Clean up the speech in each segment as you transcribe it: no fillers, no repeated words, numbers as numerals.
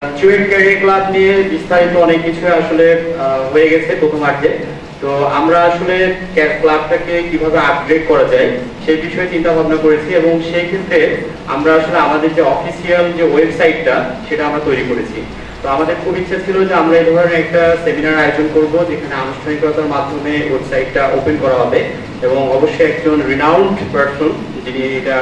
CUET career club নিয়ে বিস্তারিত অনেক কিছু আসলে হয়ে গেছে প্রথমার্ধে। তো আমরা আসলে ক্লাবটাকে কিভাবে আপগ্রেড করা যায় সেই বিষয়ে চিন্তা ভাবনা করেছি এবং সেই ক্ষেত্রে আমরা আসলে আমাদের যে অফিসিয়াল যে ওয়েবসাইটটা সেটা আমরা তৈরি করেছি। তো আমাদের খুব ইচ্ছা ছিল যে আমরা এই ধরনের একটা সেমিনার আয়োজন করব যেখানে আনুষ্ঠানিকতার মাধ্যমে ওয়েবসাইটটা ওপেন করা হবে এবং অবশ্যই একজন রিনাউন্ড পারসন যিনি এটা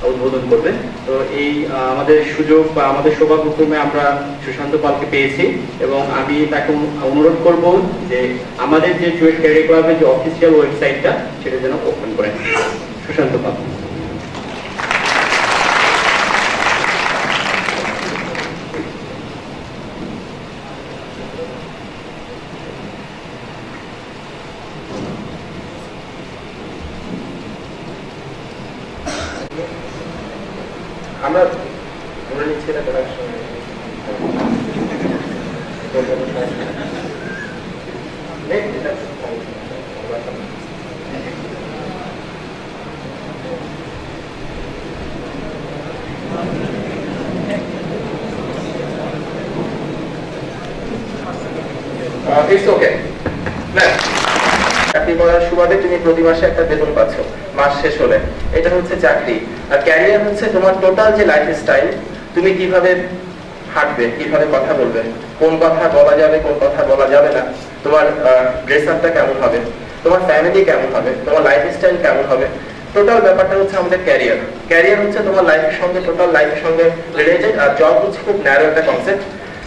উদ্বোধন করবেন। তো এই আমাদের সুযোগ বা আমাদের সৌভাগ্যক্রমে আমরা সুশান্ত পালকে পেয়েছি এবং আমি তাকে অনুরোধ করব যে আমাদের যে চুয়েট ক্যারিয়ার ক্লাবের যে অফিসিয়াল ওয়েবসাইটটা সেটা যেন ওপেন করেন। সুশান্ত পাল। আমরা ধরে নিচ্ছি এটা করার সময় চাকরি করার সুবাদে তুমি প্রতি মাসে একটা বেতন পাচ্ছ মাস শেষ হলে, এটা হচ্ছে চাকরি। আর ক্যারিয়ার হচ্ছে তোমার টোটাল যে লাইফ স্টাইল, তুমি কিভাবে হাঁটবে, কিভাবে কথা বলবে, কোন কথা বলা যাবে কোন কথা বলা যাবে না, তোমার ড্রেস আপটা কেমন হবে, তোমার ফ্যামিলি কেমন হবে, তোমার লাইফ স্টাইল কেমন হবে, টোটাল ব্যাপারটা হচ্ছে আমাদের ক্যারিয়ার। ক্যারিয়ার হচ্ছে তোমার লাইফের সঙ্গে, টোটাল লাইফের সঙ্গে রিলেটেড। আর জব হচ্ছে খুব ন্যারো একটা কনসেপ্ট।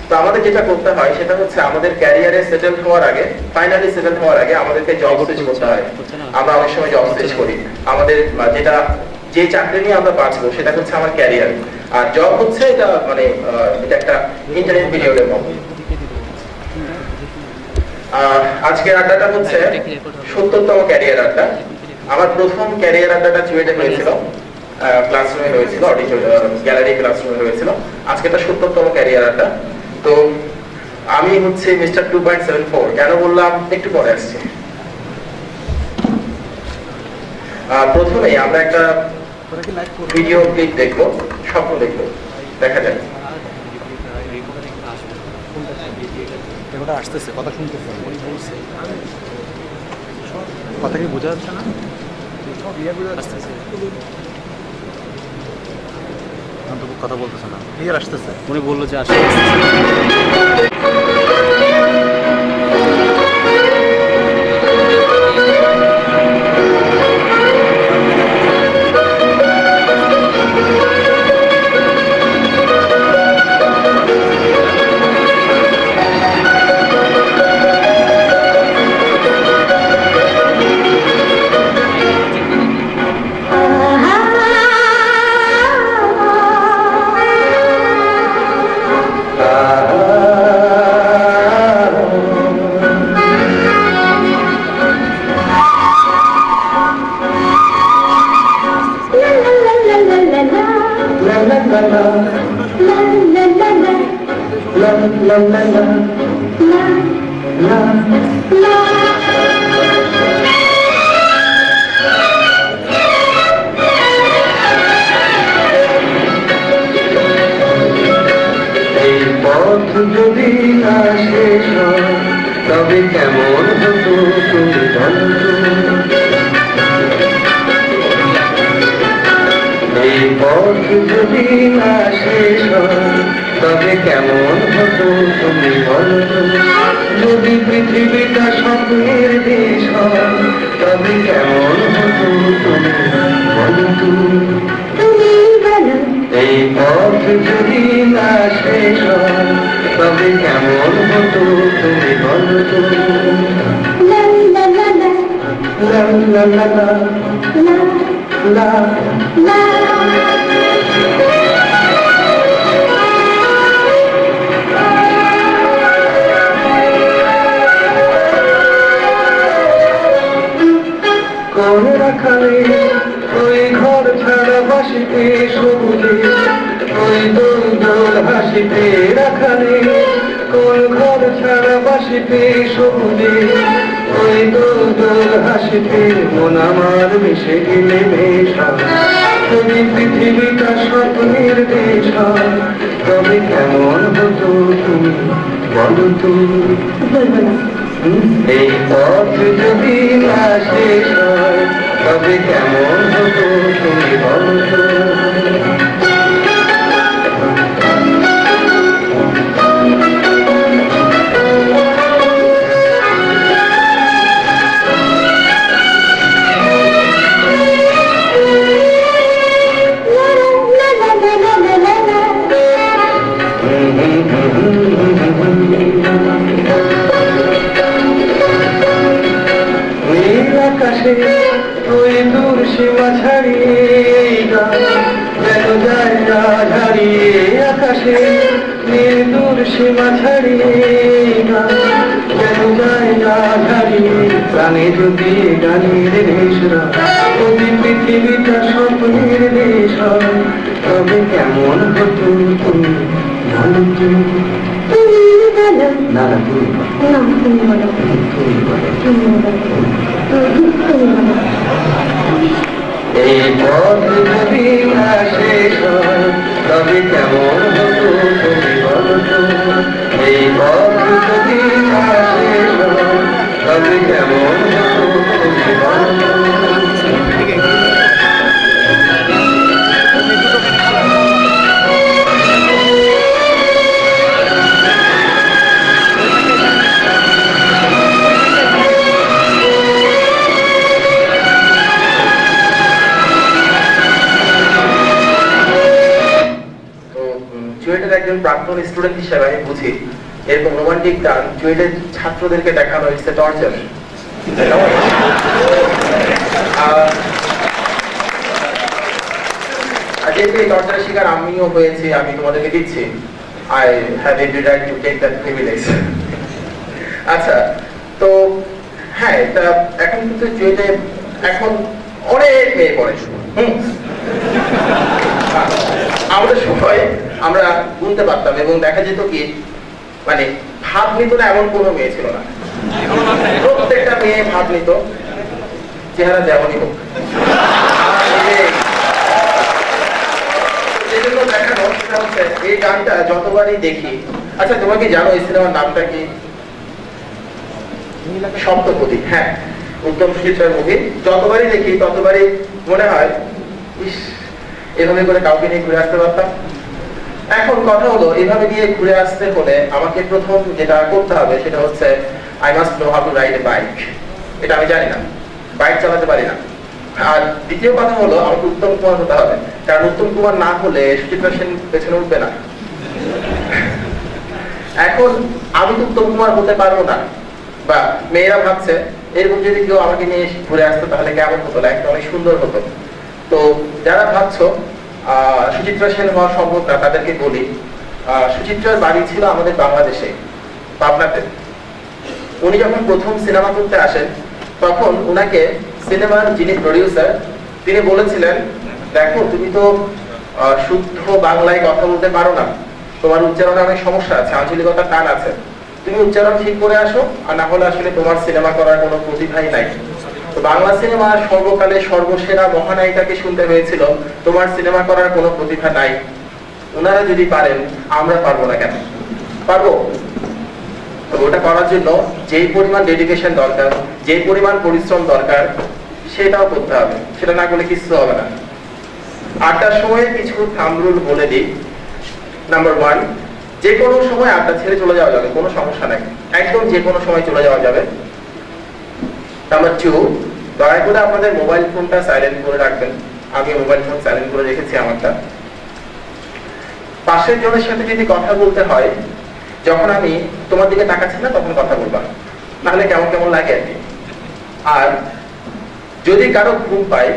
তো আমাদের যেটা করতে হয় সেটা হচ্ছে আমাদের ক্যারিয়ারে সেটেল হওয়ার আগে, ফাইনালি সেটেল হওয়ার আগে আমাদেরকে জব সুইচ করতে হয়। আমরা অনেক সময় জব সুইচ করি। আমাদের যেটা যে চাকরি নিয়ে আমরা বাঁচবো সেটা হচ্ছে আমার ক্যারিয়ার, আর জব হচ্ছে এটা মানে এটা একটা ইন্টারনেট পিরিয়ডের মতো। আজকের আড্ডাটা হচ্ছে ৭০তম ক্যারিয়ার আড্ডা। আমার প্রথম ক্যারিয়ার আড্ডাটা চুয়েটে হয়েছিল, ক্লাসরুমে হয়েছিল, গ্যালারি ক্লাসরুমে হয়েছিল। আজকে এটা ৭০তম ক্যারিয়ার আড্ডা। তো আমি হচ্ছে মিস্টার 2.74। কেন বললাম একটু পরে আসছি। প্রথমেই আমরা একটা ভিডিও ক্লিপ দেখবো, স্বপ্ন দেখবো, দেখা যাক। আসতেছে, কথা শুনতেছে, কথা কি বোঝা যাচ্ছে না? কথা বলতেছে না, ক্লিয়ার আসতেছে। উনি বললো যে আসতে যদি না শেষ হয় তবে কেমন হতো তুমি বলো। এই পথ যদি না শেষ হয় তবে কেমন হতো তুমি বলো। যদি পৃথিবীটা স্বপ্নের দেশ হয় তবে কেমন হতো তুমি বলো। এই পথ যদি না শেষ হয় তবে কেমন হতো তুমি বলো। কোন রাখালে ওই ঘর ছাড়া বাসিতে সবুজে, ওই দোল দোল হাসিতে রাখালে কোন ঘর ছাড়া বাসিতে সবুজে, ওই দোল দোল হাসিতে মন আমার মিশে গেলে মেশা। যদি পৃথিবীটা স্বপ্নের দেশ হয় তবে কেমন হতো বলো তুমি বলবো না। এই পথ যদি না শেষ হয় তবে কেমন হতো তুমি বলো তো আকাশে ওই দূর সীমা ছাড়িয়ে যেন যায় না হারিয়ে আকাশে নীল দূর সীমা ছাড়িয়ে যেন যায় না হারিয়ে প্রাণে যদি গানের দেশরা যদি পৃথিবীটা স্বপ্নের দেশ হয় তবে কেমন হতো তুমি ভালো তুমি না না তুমি এই পথ যদি না শেষ হয় তবে কেমন হতো তুমি বলো তো এই পথ যদি না শেষ হয় তবে কেমন হতো তুমি বলো তো একজন প্রাক্তন স্টুডেন্ট হিসেবে আমি বুঝি এরকম রোমান্টিক গান চুয়েটের ছাত্রদেরকে দেখানো ইটস এ টর্চার। যেহেতু এই টর্চারের শিকার আমিও হয়েছি, আমি তোমাদেরকে দিচ্ছি। I have every right to take that privilege. আচ্ছা, তো হ্যাঁ, এটা এখন কিন্তু চুয়েটে এখন অনেক মেয়ে পড়ে। আমাদের সময় আমরা গুনতে পারতাম এবং দেখা যেত কি মানে ভাব নিত না এমন কোনো মেয়ে ছিল না, প্রত্যেকটা মেয়ে ভাব নিত, চেহারা যেমনই হোক। সেজন্য দেখানো সেটা হচ্ছে এই গানটা যতবারই দেখি। আচ্ছা, তোমরা কি জানো এই সিনেমার নামটা কি? সপ্তপদী। হ্যাঁ, উত্তম সুচিত্রার মুভি। যতবারই দেখি ততবারই মনে হয় ইস, এভাবে করে কাউকে নিয়ে ঘুরে আসতে পারতাম। এখন কথা হলো, এভাবে নিয়ে ঘুরে আসতে হলে আমাকে প্রথম যেটা করতে হবে সেটা হচ্ছে I must know how to ride A bike. এটা আমি জানি না, বাইক চালাতে পারি না। আর দ্বিতীয় কথা হলো আমাকে উত্তম কুমার হতে হবে, কারণ উত্তম কুমার না হলে সুচিত্রা সেন পেছনে উঠবে না। এখন আমি তো উত্তম কুমার হতে পারবো না, বা মেয়েরা ভাবছে এরকম যদি কেউ আমাকে নিয়ে ঘুরে আসতো তাহলে কেমন হতো, লাইফটা অনেক সুন্দর হতো। তো যারা ভাবছো সুচিত্রা সেন হওয়া সম্ভব না তাদেরকে বলি, সুচিত্রার বাড়ি ছিল আমাদের বাংলাদেশে, পাবনাতে। উনি যখন প্রথম সিনেমা করতে আসেন তখন উনাকে সিনেমার যিনি প্রডিউসার তিনি বলেছিলেন, দেখো তুমি তো শুদ্ধ বাংলায় কথা বলতে পারো না, তোমার উচ্চারণে অনেক সমস্যা আছে, আঞ্চলিকতার টান আছে, তুমি উচ্চারণ ঠিক করে আসো, আর না হলে আসলে তোমার সিনেমা করার কোনো প্রতিভাই নাই। তো বাংলা সিনেমার সর্বকালে সর্বসেরা মহানায়িকাকে শুনতে হয়েছিল তোমার সিনেমা করার কোনো প্রতিভা নাই। ওনারা যদি পারেন আমরা পারবো না কেন? পারবো। তো ওটা করার জন্য যেই পরিমাণ ডেডিকেশন দরকার, যেই পরিমাণ পরিশ্রম দরকার সেটাও করতে হবে, সেটা না করলে কিছু হবে না। 8টার সময় কিছু থাম্ব রুল বলে দিই। নাম্বার 1, যে কোনো সময় 8টা ছেড়ে চলে যাওয়া যাবে, কোনো সমস্যা নাই, একদম যে কোনো সময় চলে যাওয়া যাবে। নাম্বার 2, দয়া করে আপনাদের মোবাইল ফোনটা সাইলেন্ট করে রাখবেন। আমি মোবাইল ফোন সাইলেন্ট করে রেখেছি আমারটা। পাশের জনের সাথে যদি কথা বলতে হয়, যখন আমি তোমার দিকে তাকাচ্ছি না তখন কথা বলবা, নাহলে কেমন কেমন লাগে আর কি। আর যদি কারো ঘুম পায়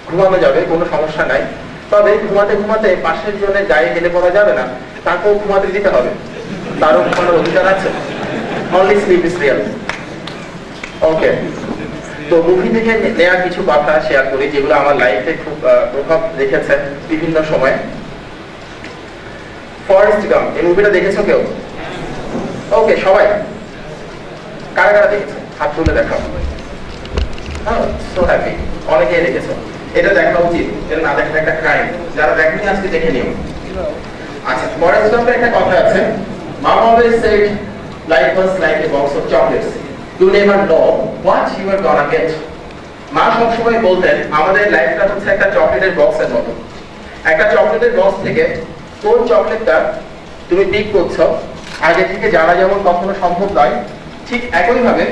ঘুমানো যাবে, কোনো সমস্যা নাই, তবে ঘুমাতে ঘুমাতে পাশের জনের গায়ে হেলে পড়া যাবে না, তাকেও ঘুমাতে দিতে হবে, তারও ঘুমানোর অধিকার আছে। Only sleep is real. Okay, তো মুভি থেকে নেওয়া কিছু কথা শেয়ার করি যেগুলো আমার লাইফে খুব প্রভাব রেখেছে বিভিন্ন সময়। ফরেস্ট গাম্প, এই মুভিটা দেখেছো কেউ? ওকে, সবাই কারা কারা দেখেছো হাত তুলে দেখাও। সো হ্যাপি, অনেকেই দেখেছো। এটা দেখা উচিত, এটা না দেখা একটা ক্রাইম। যারা দেখেনি আজকে দেখে নিও। আচ্ছা, ফরেস্ট গাম্পে একটা কথা আছে, mom always said Life was like a box of chocolates. You never know what you are gonna get. মা সবসময় বলতেন আমাদের লাইফটা হচ্ছে একটা চকলেটের বক্সের মতো। একটা চকলেটের বক্স থেকে কোন চকলেটটা তুমি পিক করছো আগে থেকে জানা যেমন কখনো সম্ভব নয়, ঠিক একইভাবে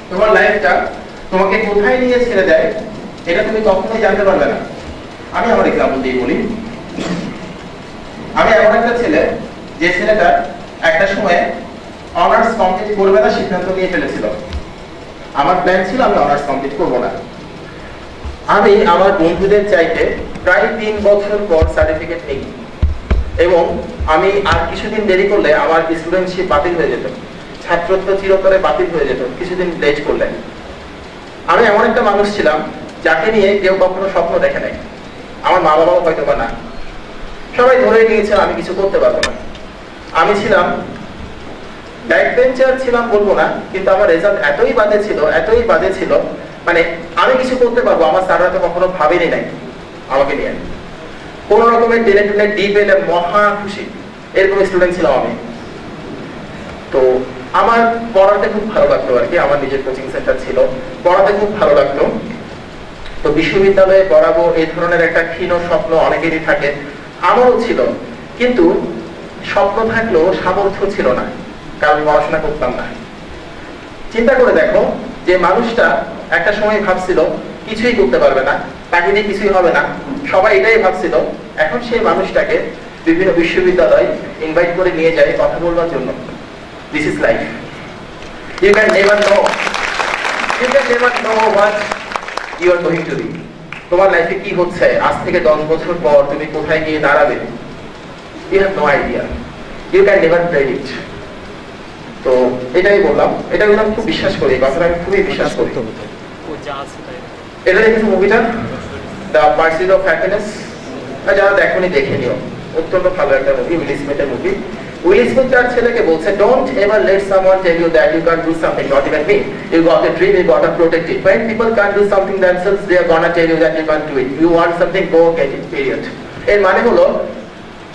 তোমার লাইফটা তোমাকে কোথায় নিয়ে ছেড়ে দেয় এটা তুমি কখনোই জানতে পারবে না। আমি আমার এক্সাম্পল দিয়ে বলি। আমি এমন একটা ছেলে যে ছেলেটা একটা সময় অনার্স কমপ্লিট করবে না সিদ্ধান্ত নিয়ে ফেলেছিল। আমার প্ল্যান ছিল আমি অনার্স কমপ্লিট করব না। আমি আমার বন্ধুদের চাইতে প্রায় 3 বছর পর সার্টিফিকেট নিই এবং আমি আর কিছুদিন দেরি করলে আমার স্টুডেন্টশিপ বাতিল হয়ে যেত, ছাত্রত্ব চিরতরে বাতিল হয়ে যেত কিছুদিন লেট করলে। আমি এমন একটা মানুষ ছিলাম যাকে নিয়ে কেউ কখনো স্বপ্ন দেখে নাই, আমার মা বাবাও হয়তো বা না, সবাই ধরে নিয়েছে আমি কিছু করতে পারবো না। আমি ছিলাম ব্যাক বেঞ্চার ছিলাম বলবো না, কিন্তু আমার রেজাল্ট এতই বাজে ছিল মানে আমি কিছু করতে পারবো আমার স্যাররা তো কখনো ভাবেনি নাই আমাকে নিয়ে। কোন রকমের টেনে টুনে ডি পেলে মহা খুশি, এরকম স্টুডেন্ট ছিলাম আমি। তো আমার পড়াতে খুব ভালো লাগতো আর কি, আমার নিজের কোচিং সেন্টার ছিল, পড়াতে খুব ভালো লাগতো। তো বিশ্ববিদ্যালয়ে পড়াবো এই ধরনের একটা ক্ষীণ স্বপ্ন অনেকেরই থাকে, আমারও ছিল, কিন্তু স্বপ্ন থাকলেও সামর্থ্য ছিল না, কারণ পড়াশোনা করতাম না। চিন্তা করে দেখো যে মানুষটা একটা সময় ভাবছিল কিছুই করতে পারবে না, তাকে দিয়ে কিছুই হবে না, সবাই এটাই ভাবছিল। এখন সেই মানুষটাকে বিভিন্ন বিশ্ববিদ্যালয় ইনভাইট করে নিয়ে যায় কথা বলবার জন্য। This is life. You can never know what you are going to be. তোমার লাইফে কি হচ্ছে আজ থেকে 10 বছর পর তুমি কোথায় গিয়ে দাঁড়াবে, you have no idea, you can never predict. তো এটাই বললাম, এটা আমি খুব বিশ্বাস করি, এই কথাটা আমি খুবই বিশ্বাস করি। এটা দেখেছো মুভিটা দ্য পার্সুইট অফ হ্যাপিনেস? যারা দেখোনি দেখে নিও, অত্যন্ত ভালো একটা মুভি, উইল স্মিথের মুভি। উইল স্মিথ তার ছেলেকে বলছে, don't ever let someone tell you that you can do something, not even me. You got a dream, you got to protect it. When people can't do something themselves, they are gonna tell you that you can't do it. You want something, go get it, period. এর মানে হলো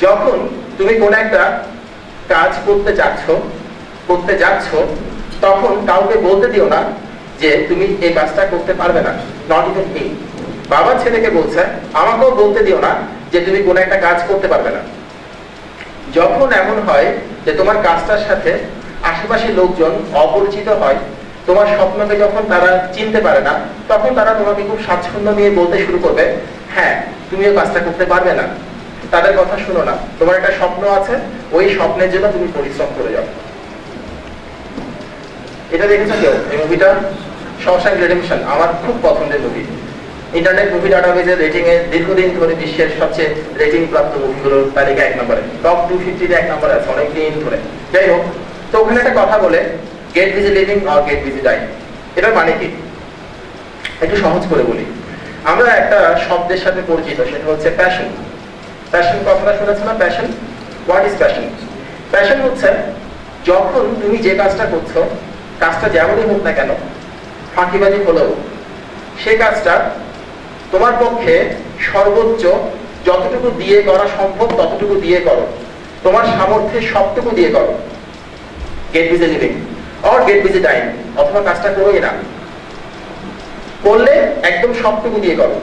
যখন তুমি কোন একটা কাজ করতে যাচ্ছ তখন কাউকে বলতে দিও না যে তুমি এই কাজটা করতে পারবে না, নট ইভেন মি। বাবা ছেলেকে বলছে আমাকেও বলতে দিও না যে তুমি কোন একটা কাজ করতে পারবে না। যখন এমন হয় যে তোমার কাজটার সাথে আশেপাশের লোকজন অপরিচিত হয়, তোমার স্বপ্নকে যখন তারা চিনতে পারে না, তখন তারা তোমাকে খুব স্বাচ্ছন্দ্য নিয়ে বলতে শুরু করবে, হ্যাঁ তুমিও কাজটা করতে পারবে না। তাদের কথা শুনো না, তোমার একটা স্বপ্ন আছে, ওই স্বপ্নের জন্য তুমি পরিশ্রম করে যাও। এটা দেখেছো কেউ এই মুভিটা? শশাঙ্ক রিডেম্পশন আমার খুব পছন্দের মুভি। ইন্টারনেট মুভি ডাটাবেজের রেটিং এ দীর্ঘদিন ধরে বিশ্বের সবচেয়ে রেটিং প্রাপ্ত মুভিগুলোর তালিকা 1 নম্বরে, টপ 250 1 নম্বরে আছে অনেকদিন ধরে। যাই হোক, তো ওখানে একটা কথা বলে, get busy living or get busy dying. এটার মানে কি একটু সহজ করে বলি। আমরা একটা শব্দের সাথে পরিচিত, সেটা হচ্ছে প্যাশন। প্যাশন কথাটা শুনেছো না? Passion, what is passion? Passion হচ্ছে যখন তুমি যে কাজটা করছো, কাজটা যেমনই হোক না কেন, ফাঁকিবাজি হলেও সেই কাজটা তোমার পক্ষে সর্বোচ্চ যতটুকু দিয়ে করা সম্ভব ততটুকু দিয়ে করো, তোমার সামর্থ্যের সবটুকু দিয়ে করো। Get busy living or get busy dying, অথবা কাজটা করোই না, করলে একদম সবটুকু দিয়ে করো।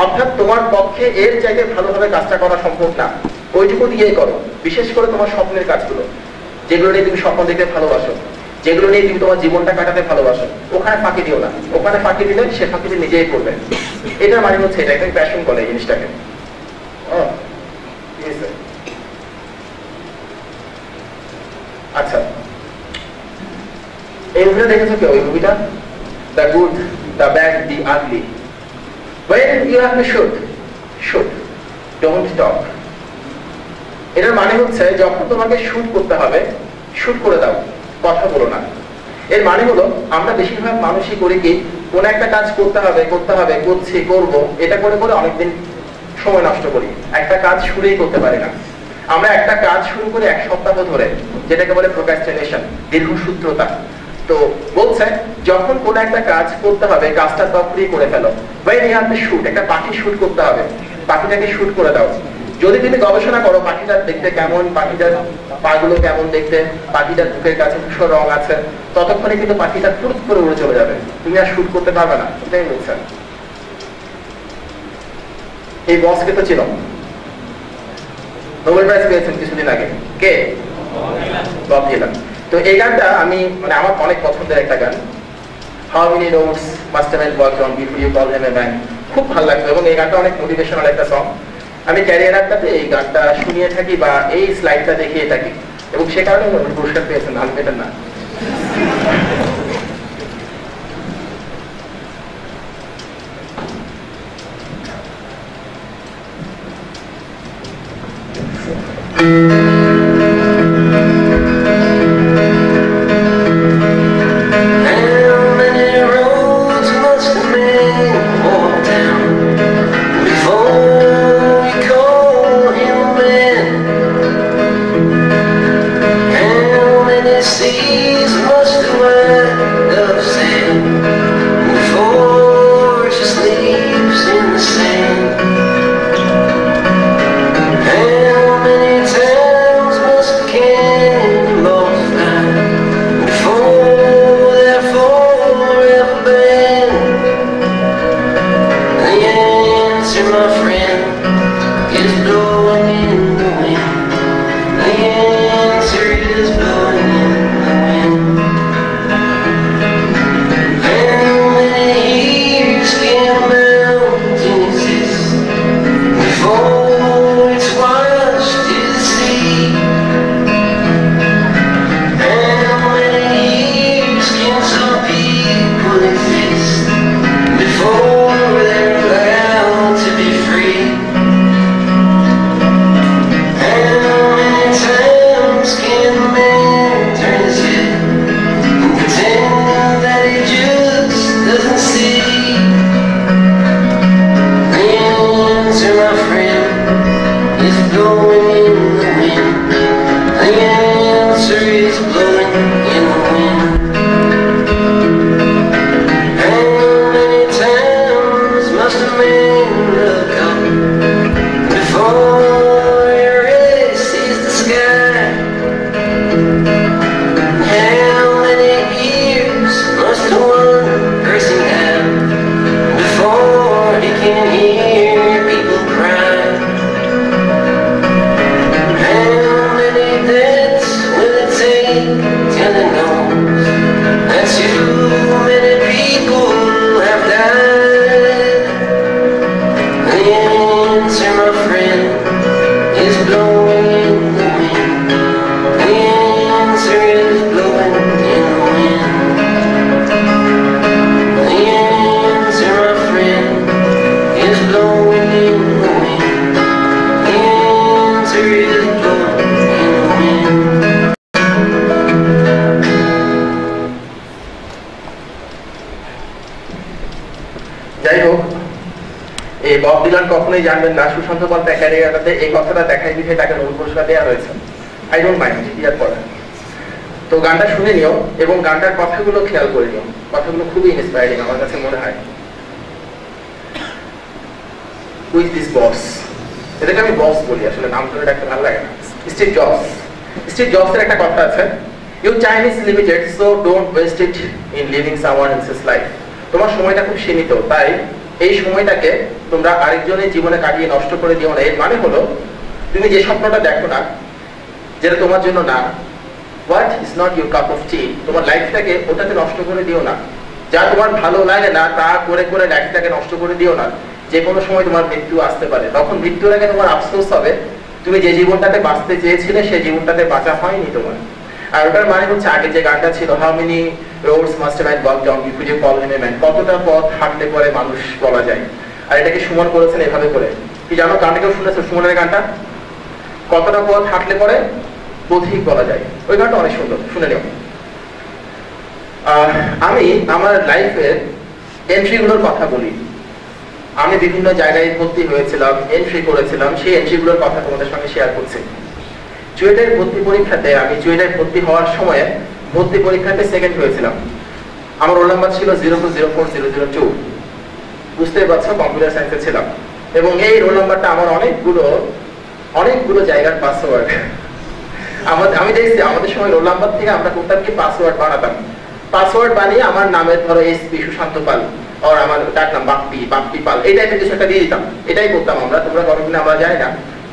অর্থাৎ তোমার পক্ষে এর চাইতে ভালোভাবে কাজটা করা সম্ভব না, ওইটুকু দিয়েই করো। বিশেষ করে তোমার স্বপ্নের কাজগুলো, যেগুলো নিয়ে তুমি স্বপ্ন দেখতে ভালোবাসো, যেগুলো নিয়ে তুমি তোমার জীবনটা কাটাতে ভালোবাসো, ওখানে ফাঁকি দিও না। ওখানে ফাঁকি দিলে সে ফাঁকিতে নিজেই করবে। এটার মানে হচ্ছে এটা, একটা প্যাশন বলে এই জিনিসটাকে। আচ্ছা, এই মুভিটা দেখেছো কেউ? এই মুভিটা the good, the bad, the ugly. When you have to shoot, don't talk. এটার মানে হচ্ছে যখন তোমাকে শুট করতে হবে, শুট করে দাও, কথা বলো না। এর মানে হলো আমরা বেশিরভাগ মানুষই করি কি, কোন একটা কাজ করতে হবে করব, এটা করে করে অনেকদিন সময় নষ্ট করি, একটা কাজ শুরুই করতে পারি না। আমরা একটা কাজ শুরু করি 1 সপ্তাহ ধরে, যেটাকে বলে প্রোক্রাস্টিনেশন, দীর্ঘসূত্রতা। তো বলছে যখন কোন একটা কাজ করতে হবে, কাজটা তখনই করে ফেলো। When you have to shoot, একটা পাখি শুট করতে হবে, পাখিটাকে শুট করে দাও। যদি তুমি গবেষণা করো পাখিটা দেখতে কেমন, পাখিটার পাগুলো কেমন দেখতে, পাখিটার বুকের কাছে ধূসর রং আছে, ততক্ষণে কিন্তু পাখিটা ফুরুত করে উড়ে চলে যাবে, তুমি আর শুট করতে পারবে না। এটাই বলছেন। এই বসকে তো ছিল, নোবেল প্রাইজ পেয়েছেন কিছুদিন আগে, কে? Bob Dylan. তো এই গানটা আমি মানে আমার অনেক পছন্দের একটা গান, how many roads must have walked on before you call him a man. খুব ভালো লাগতো এবং এই গানটা অনেক মোটিভেশনাল একটা সং। আমি ক্যারিয়ারটাতে এই গানটা শুনিয়ে থাকি বা এই স্লাইডটা দেখিয়ে থাকি এবং সে কারণে নোবেল পুরস্কার পেয়েছেন, নাম পেতেন না। যাই হোক, এই বব ডিলান কখনোই জানবেন না সুশান্ত পাল তার ক্যারিয়ারটাতে এই কথাটা দেখাই দিতে তাকে নোবেল পুরস্কার দেওয়া হয়েছে। আই ডোন্ট মাইন্ড, ইয়ার পরে তো গানটা শুনে নিও এবং গানটার কথাগুলো খেয়াল করে নিও, কথাগুলো খুবই ইন্সপায়ারিং আমার কাছে মনে হয়। উইথ দিস বস, এটাকে আমি বস বলি, আসলে নাম ধরে ডাকতে ভালো লাগে না। স্টিভ জবস, স্টিভ জবসের একটা কথা আছে, you time is limited so don't waste it in living someone else's life. তোমার সময়টা খুব সীমিত, তাই এই সময়টাকে তোমরা আরেকজনের জীবনে কাটিয়ে নষ্ট করে দিও না। এর মানে হলো তুমি যে স্বপ্নটা দেখো না, যেটা তোমার জন্য না, what is not your cup of tea, তোমার লাইফটাকে ওটাতে নষ্ট করে দিও না। যা তোমার ভালো লাগে না তা করে করে লাইফটাকে নষ্ট করে দিও না। যে কোনো সময় তোমার মৃত্যু আসতে পারে, তখন মৃত্যুর আগে তোমার আফসোস হবে তুমি যে জীবনটাতে বাঁচতে চেয়েছিলে সেই জীবনটাতে বাঁচা হয়নি তোমার। আর ওটার মানে হচ্ছে আগে যে গানটা ছিল, how many roads must have walked on before you call him a man, কতটা পথ হাঁটলে পরে মানুষ বলা যায়। আর এটাকে সুমন করেছেন এভাবে করে, কি জানো গানটা কেউ শুনেছো সুমনের গানটা? কতটা পথ হাঁটলে পরে পথিক বলা যায়, ওই গানটা অনেক সুন্দর, শুনে নিও। আমি আমার লাইফের এন্ট্রিগুলোর কথা বলি। আমি বিভিন্ন জায়গায় ভর্তি হয়েছিলাম, এন্ট্রি করেছিলাম, সেই এন্ট্রিগুলোর কথা তোমাদের সঙ্গে শেয়ার করছি। চুয়েটের ভর্তি পরীক্ষাতে, আমি চুয়েটের ভর্তি হওয়ার সময় ভর্তি পরীক্ষাতে সেকেন্ড হয়েছিলাম। আমার রোল নাম্বার ছিল 0204002। বুঝতেই পারছো, কম্পিউটার সায়েন্সে ছিলাম এবং এই রোল নাম্বারটা আমার অনেকগুলো অনেকগুলো জায়গার পাসওয়ার্ড। আমি দেখছি আমাদের সময় রোল নাম্বার থেকে আমরা করতাম কি পাসওয়ার্ড বানাতাম, পাসওয়ার্ড বানিয়ে আমার নামের ধরো এসপি সুশান্ত পাল আর আমার ডাক নাম বাপ্পি পাল এই টাইপের কিছু একটা দিয়ে দিতাম। এটাই করতাম আমরা, তোমরা করো কিনা আমরা জানি না,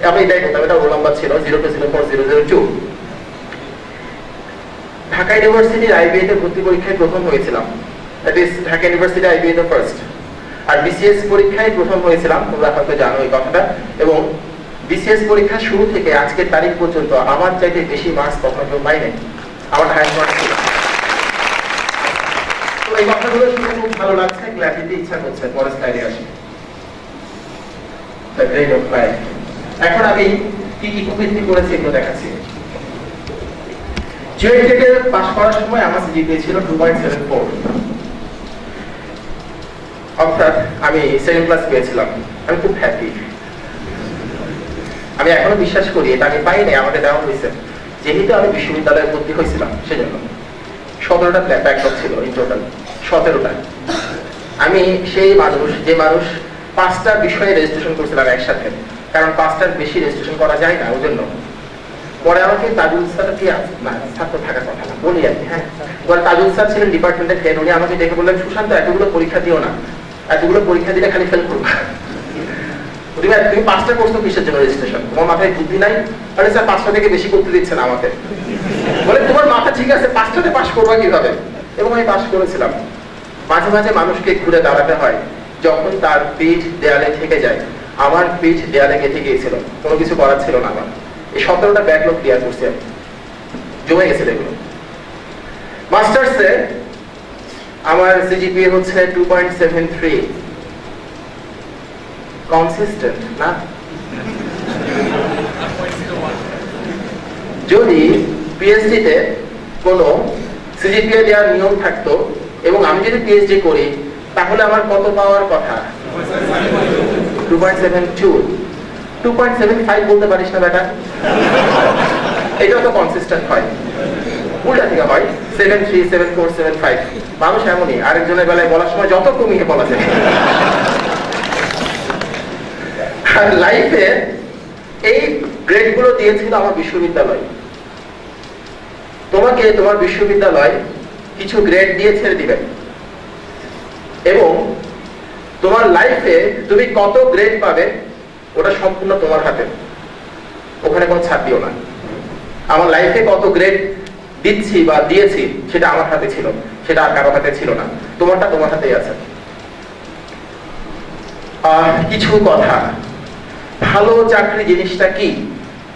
আমরা এটাই করতাম। এটা রোল নাম্বার ছিল 02040002। ঢাকা ইউনিভার্সিটির আইবিএ তে ভর্তি পরীক্ষায় প্রথম হয়েছিলাম, that is Dhaka university IBA তে ফার্স্ট। আর বিসিএস পরীক্ষায় প্রথম হয়েছিলাম, তোমরা হয়তো জানো এই কথাটা। এবং বিসিএস পরীক্ষা শুরু থেকে আজকের তারিখ পর্যন্ত আমার চাইতে বেশি মার্কস কখনো কেউ পাইনি, আমার হাইয়েস্ট মার্কস ছিল। তো এই কথাগুলো শুনে খুব ভালো লাগছে, ক্লাস দিতে ইচ্ছা করছে, পরের স্লাইডে আসি। The grade of life. এখন আমি কি কি উপলব্ধি করেছি এগুলো দেখাচ্ছি। জুয়েটের পাস করার সময় আমার জিপিএ ছিল 2.74, অর্থাৎ আমি 7 ক্লাস পেয়েছিলাম। আমি খুব হ্যাপি। আমি এখনো বিশ্বাস করি এটা আমি পাইনি, আমাকে দেওয়া হয়েছে। যেহেতু আমি বিশ্ববিদ্যালয়ে ভর্তি হয়েছিলাম সেজন্য 17টা ব্যাকলগ ছিল, ইন টোটাল 17টা। আমি সেই মানুষ যে মানুষ 5টা বিষয়ে রেজিস্ট্রেশন করছিলাম একসাথে, কারণ 5টার বেশি রেজিস্ট্রেশন করা যায় না, ওই জন্য। পরে আমাকে তাজুল স্যার কি না ছাত্র থাকার কথা না বলি আর কি, হ্যাঁ। এবার তাজুল স্যার ছিলেন ডিপার্টমেন্টের হেড, উনি আমাকে ডেকে বললেন, সুশান্ত এতগুলো পরীক্ষা দিও না, এতগুলো পরীক্ষা দিলে খালি ফেল করবা। তুমি 5টা করছো কিসের জন্য রেজিস্ট্রেশন, তোমার মাথায় বুদ্ধি নাই? আরে স্যার 5টা থেকে বেশি করতে দিচ্ছেন আমাকে। বলে তোমার মাথা ঠিক আছে, 5টাতে পাস করবা কিভাবে? এবং আমি পাস করেছিলাম। মাঝে মাঝে মানুষকে ঘুরে দাঁড়াতে হয় যখন তার পিঠ দেয়ালে থেকে যায়। আমার পিঠ দেয়ালে গেঁথে গিয়েছিল, কোনো কিছু করার ছিল না আমার। এই 17টা ব্যাকলগ ক্লিয়ার করছি আমি, জমে গেছিল এগুলো। মাস্টার্সে আমার সিজিপিএ হচ্ছে 2.73, কনসিস্টেন্ট না? যদি পিএইচডি তে কোনো সিজিপিএ দেওয়ার নিয়ম থাকতো এবং আমি যদি পিএইচডি করি তাহলে আমার কত পাওয়ার কথা? 2.72, 2.75 বলতে পারিস না বেটা? এটাও তো কনসিস্টেন্ট হয়, উল্টা থেকে হয় 73, 74, 75। মানুষ এমনই, আরেকজনের বেলায় বলার সময় যত কমিয়ে বলা যায়। আর লাইফে এই গ্রেডগুলো দিয়েছিল আমার বিশ্ববিদ্যালয়। তোমাকে তোমার বিশ্ববিদ্যালয় কিছু গ্রেড দিয়ে ছেড়ে দিবে এবং তোমার লাইফে তুমি কত গ্রেড পাবে ওটা সম্পূর্ণ তোমার হাতে, ওখানে কোনো ছাড় দিও না। আমার লাইফে কত গ্রেড দিচ্ছি বা দিয়েছি সেটা আমার হাতে ছিল, সেটা আর কারো হাতে ছিল না, তোমারটা তোমার হাতেই আছে। কিছু কথা, ভালো চাকরি জিনিসটা কি?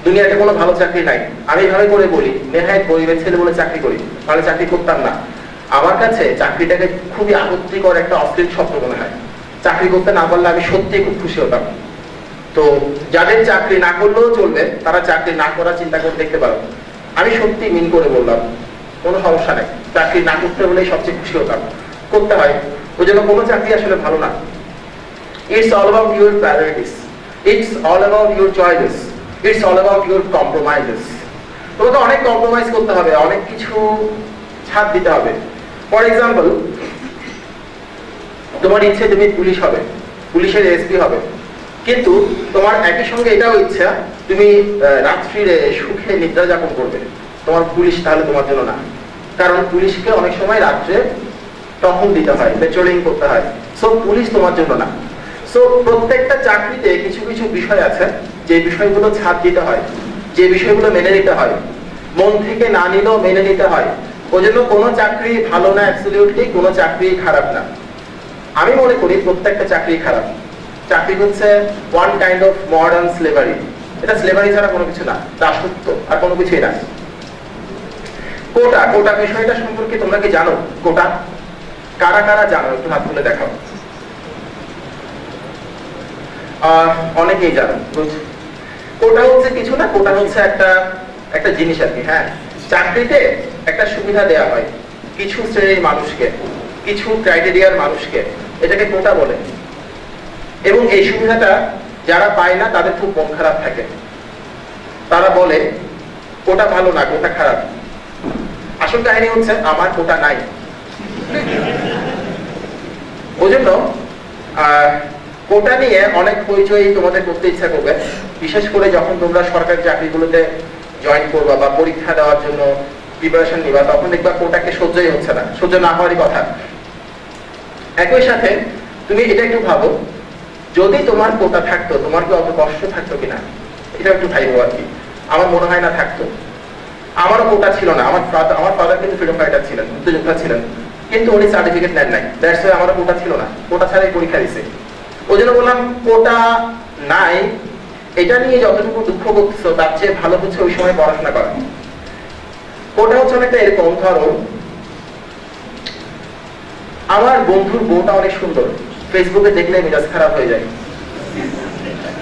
দুনিয়াতে কোনো ভালো চাকরি নাই। আমি এভাবে করে বলি, নেহায়েত গরিবের ছেলে বলে চাকরি করি, তাহলে চাকরি করতাম না। আমার কাছে চাকরিটাকে খুবই আপত্তিকর একটা অশ্লীল শব্দ মনে হয়। চাকরি করতে না পারলে আমি সত্যিই খুব খুশি হতাম। তো যাদের চাকরি না করলেও চলবে তারা চাকরি না করার চিন্তা করে দেখতে পারো। আমি সত্যি মিন করে বললাম, কোনো সমস্যা নেই, চাকরি না করতে হলেই সবচেয়ে খুশি হতাম। করতে হয়, ওই জন্য কোনো চাকরি আসলে ভালো না। It's all about your priorities, it's all about your choices, it's all about your compromises. তোমাকে অনেক কম্প্রোমাইজ করতে হবে, অনেক কিছু ছাড় দিতে হবে। ফর এক্সাম্পল, তোমার ইচ্ছে তুমি পুলিশ হবে, পুলিশের এসপি হবে, কিন্তু তোমার একই সঙ্গে এটাও ইচ্ছা তুমি রাত্রিরে সুখে নিদ্রা যাপন করবে। তোমার পুলিশ তাহলে তোমার জন্য না, কারণ পুলিশকে অনেক সময় রাত্রে টহল দিতে হয়, পেট্রোলিং করতে হয়। সো পুলিশ তোমার জন্য না। সো প্রত্যেকটা চাকরিতে কিছু কিছু বিষয় আছে যে বিষয়গুলো ছাড় দিতে হয়, যে বিষয়গুলো মেনে নিতে হয়, মন থেকে না নিলেও মেনে নিতে হয়। ওই জন্য কোনো চাকরি ভালো না, অ্যাবসলিউটলি কোনো চাকরি খারাপ না। আমি মনে করি প্রত্যেকটা চাকরি খারাপ। চাকরি হচ্ছে one kind of modern slavery. এটা স্লেভারি ছাড়া কোনো কিছু না, দাসত্ব আর কোনো কিছুই না। কোটা, কোটা বিষয়টা সম্পর্কে তোমরা কি জানো? কোটা কারা কারা জানো? একটু হাত তুলে দেখাও। অনেকেই জানো। কোটা হচ্ছে কিছু না, কোটা হচ্ছে একটা জিনিস আর কি। হ্যাঁ, চাকরিতে একটা সুবিধা দেওয়া হয় কিছু শ্রেণীর মানুষকে, কিছু ক্রাইটেরিয়ার মানুষকে, এটাকে কোটা বলে। এবং এই সুবিধাটা যারা পায় না তাদের খুব মন খারাপ থাকে। তারা বলে কোটা ভালো না, কোটা খারাপ। আসল কাহিনী হচ্ছে আমার কোটা নাই। ওই জন্য কোটা নিয়ে অনেক হইচই তোমাদের করতে ইচ্ছা করবে, বিশেষ করে যখন তোমরা সরকারি চাকরিগুলোতে জয়েন করবা বা পরীক্ষা দেওয়ার জন্য প্রিপারেশন নিবা, তখন দেখবা কোটাকে সহ্যই হচ্ছে না, সহ্য না হওয়ারই কথা। একই সাথে তুমি এটা একটু ভাবো, যদি তোমার কোটা থাকতো তোমার কি অত কষ্ট থাকতো কিনা, এটা একটু ভাইবো আর কি। আমার মনে হয় না থাকতো। আমারও কোটা ছিল না, আমার ফাদার কিন্তু ফ্রিডম ফাইটার ছিলেন, মুক্তিযোদ্ধা ছিলেন, কিন্তু উনি সার্টিফিকেট নেন নাই, দ্যাটস ওয়াই আমারও কোটা ছিল না, কোটা ছাড়াই পরীক্ষা দিছে। ওই জন্য বললাম কোটা নাই এটা নিয়ে যতটুকু দুঃখ করছো তার চেয়ে ভালো হচ্ছে ওই সময় পড়াশোনা করা। কোটা হচ্ছে অনেকটা এরকম, ধরো আমার বন্ধুর বউটা অনেক সুন্দর, ফেসবুকে দেখলে মেজাজ খারাপ হয়ে যায়।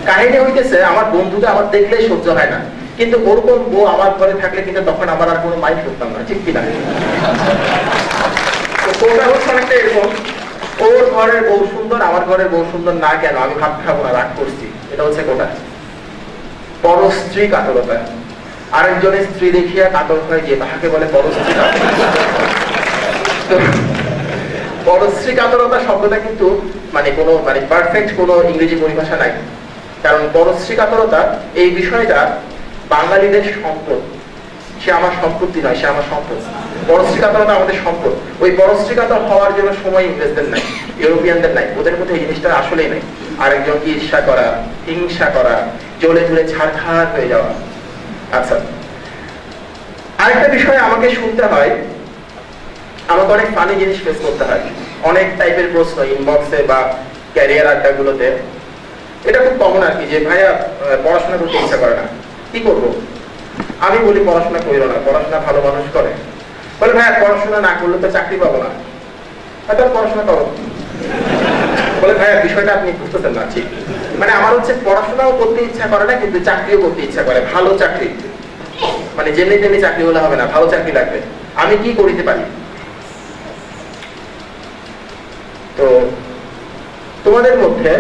কাহিনী হইতেছে আমার বন্ধুটা আমার দেখলেই সহ্য হয় না, কিন্তু ওরকম বউ আমার ঘরে থাকলে কিন্তু তখন আমার আর কোনো মাইন্ড করতাম না, ঠিক কিনা? কোটা হচ্ছে অনেকটা এরকম, ওর ঘরের বউ সুন্দর, আমার ঘরের বউ সুন্দর না কেন, আমি ভাত খাবো না, রাগ করছি, এটা হচ্ছে কোটা। পরস্ত্রী কাতরতা, আরেকজনের স্ত্রী দেখিয়া কাতর হয়ে গিয়ে তাহাকে বলে পরস্ত্রী কাতরতা। পরস্ত্রী কাতরতা শব্দটা কিন্তু মানে কোনো মানে পারফেক্ট কোনো ইংরেজি পরিভাষা নাই, কারণ পরস্ত্রী কাতরতা এই বিষয়টা বাঙালিদের সম্পদ, সে আমার সম্পত্তি নয়, সে আমার সম্পদ। পরস্ত্রী কাতরতা আমাদের সম্পদ। ওই পরস্ত্রী কাতর হওয়ার জন্য সময় ইংরেজদের নাই, ইউরোপিয়ানদের নাই, ওদের মধ্যে এই জিনিসটা আসলেই নাই। আরেকজনকে ঈর্ষা করা, হিংসা করা, জ্বলে জ্বলে ছারখার হয়ে যাওয়া। আচ্ছা, আরেকটা বিষয় আমাকে শুনতে হয়, আমাকে অনেক ফানি জিনিস ফেস করতে হয়, অনেক টাইপের প্রশ্ন ইনবক্সে বা ক্যারিয়ার আড্ডাগুলোতে। এটা খুব কমন আর কি, যে ভাইয়া পড়াশোনা করতে ইচ্ছা করে না, কি করব? আমি বলি পড়াশোনা করিও না, পড়াশোনা ভালো মানুষ করে। বলে ভাইয়া পড়াশোনা না করলে তো চাকরি পাবো না, তাহলে পড়াশোনা করো। বলে ভাইয়া বিষয়টা আপনি বুঝতেছেন না, ঠিক মানে আমার হচ্ছে পড়াশোনাও করতে ইচ্ছা করে না, কিন্তু চাকরিও করতে ইচ্ছা করে, ভালো চাকরি, মানে যেমনি তেমনি চাকরি হলে হবে না, ভালো চাকরি লাগবে। আমি কি করিতে পারি? তো তোমাদের মধ্যে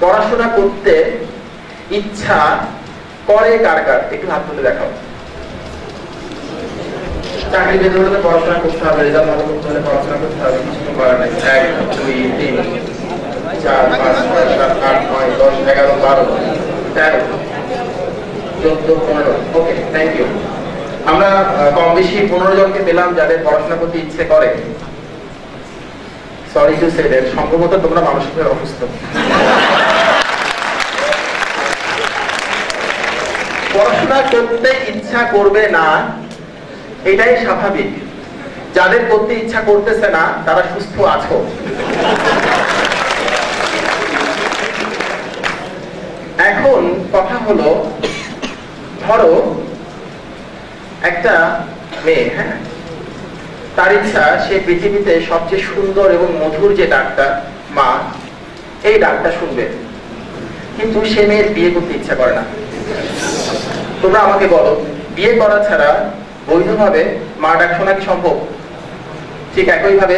পড়াশোনা করতে ইচ্ছা করে কার কার, একটু হাত তুলে দেখাও। চাকরি পেতে হলে তো পড়াশোনা করতে হবে, রেজাল্ট ভালো করতে হলে পড়াশোনা করতে হবে, কিছু তো করার নাই। 1 2 3 4 5 6 7 8 9 10 11 12 13 14 15। Okay, thank you. আমরা কম বেশি 15 জনকে পেলাম যাদের পড়াশোনা করতে ইচ্ছে করে। সরি টু সে দ্যাট, সম্ভবত তোমরা মানসিকভাবে অসুস্থ। পড়াশোনা করতে ইচ্ছা করবে না, এটাই স্বাভাবিক। যাদের করতে ইচ্ছা করতেছে না তারা সুস্থ আছো। এখন কথা হলো, ধরো একটা মেয়ে, হ্যাঁ, তার ইচ্ছা সে পৃথিবীতে সবচেয়ে সুন্দর এবং মধুর যে ডাকটা মা, এই ডাকটা শুনবে, কিন্তু সে মেয়ের বিয়ে করতে ইচ্ছা করে না। তোমরা আমাকে বলো, বিয়ে করা ছাড়া বৈধভাবে মা ডাক শোনা কি সম্ভব? ঠিক একইভাবে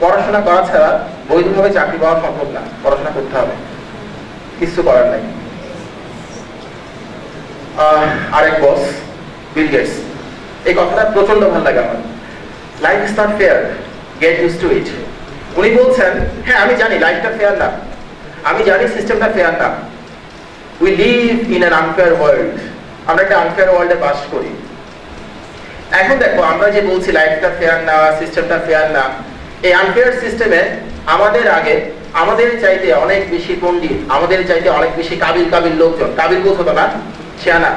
পড়াশোনা করা ছাড়া বৈধভাবে চাকরি পাওয়া সম্ভব না, পড়াশোনা করতে হবে, কিছু করার নাই। আরেক বস বিল গেটস, এই কথাটা প্রচন্ড ভালো লাগে আমার। Life is not fair, get use to it. উনি বলছেন, হ্যাঁ আমি জানি লাইফটা ফেয়ার না, আমি জানি সিস্টেমটা ফেয়ার না। We live in an unfair world, আমরা একটা আনফেয়ার ওয়ার্ল্ডে বাস করি। এখন দেখো, আমরা যে বলছি লাইফটা ফেয়ার না, সিস্টেমটা ফেয়ার না, এই আনফেয়ার সিস্টেমে আমাদের আগে আমাদের চাইতে অনেক বেশি পণ্ডিত, আমাদের চাইতে অনেক বেশি কাবিল লোকজন, কাবিল বোঝতো না, শিয়ানা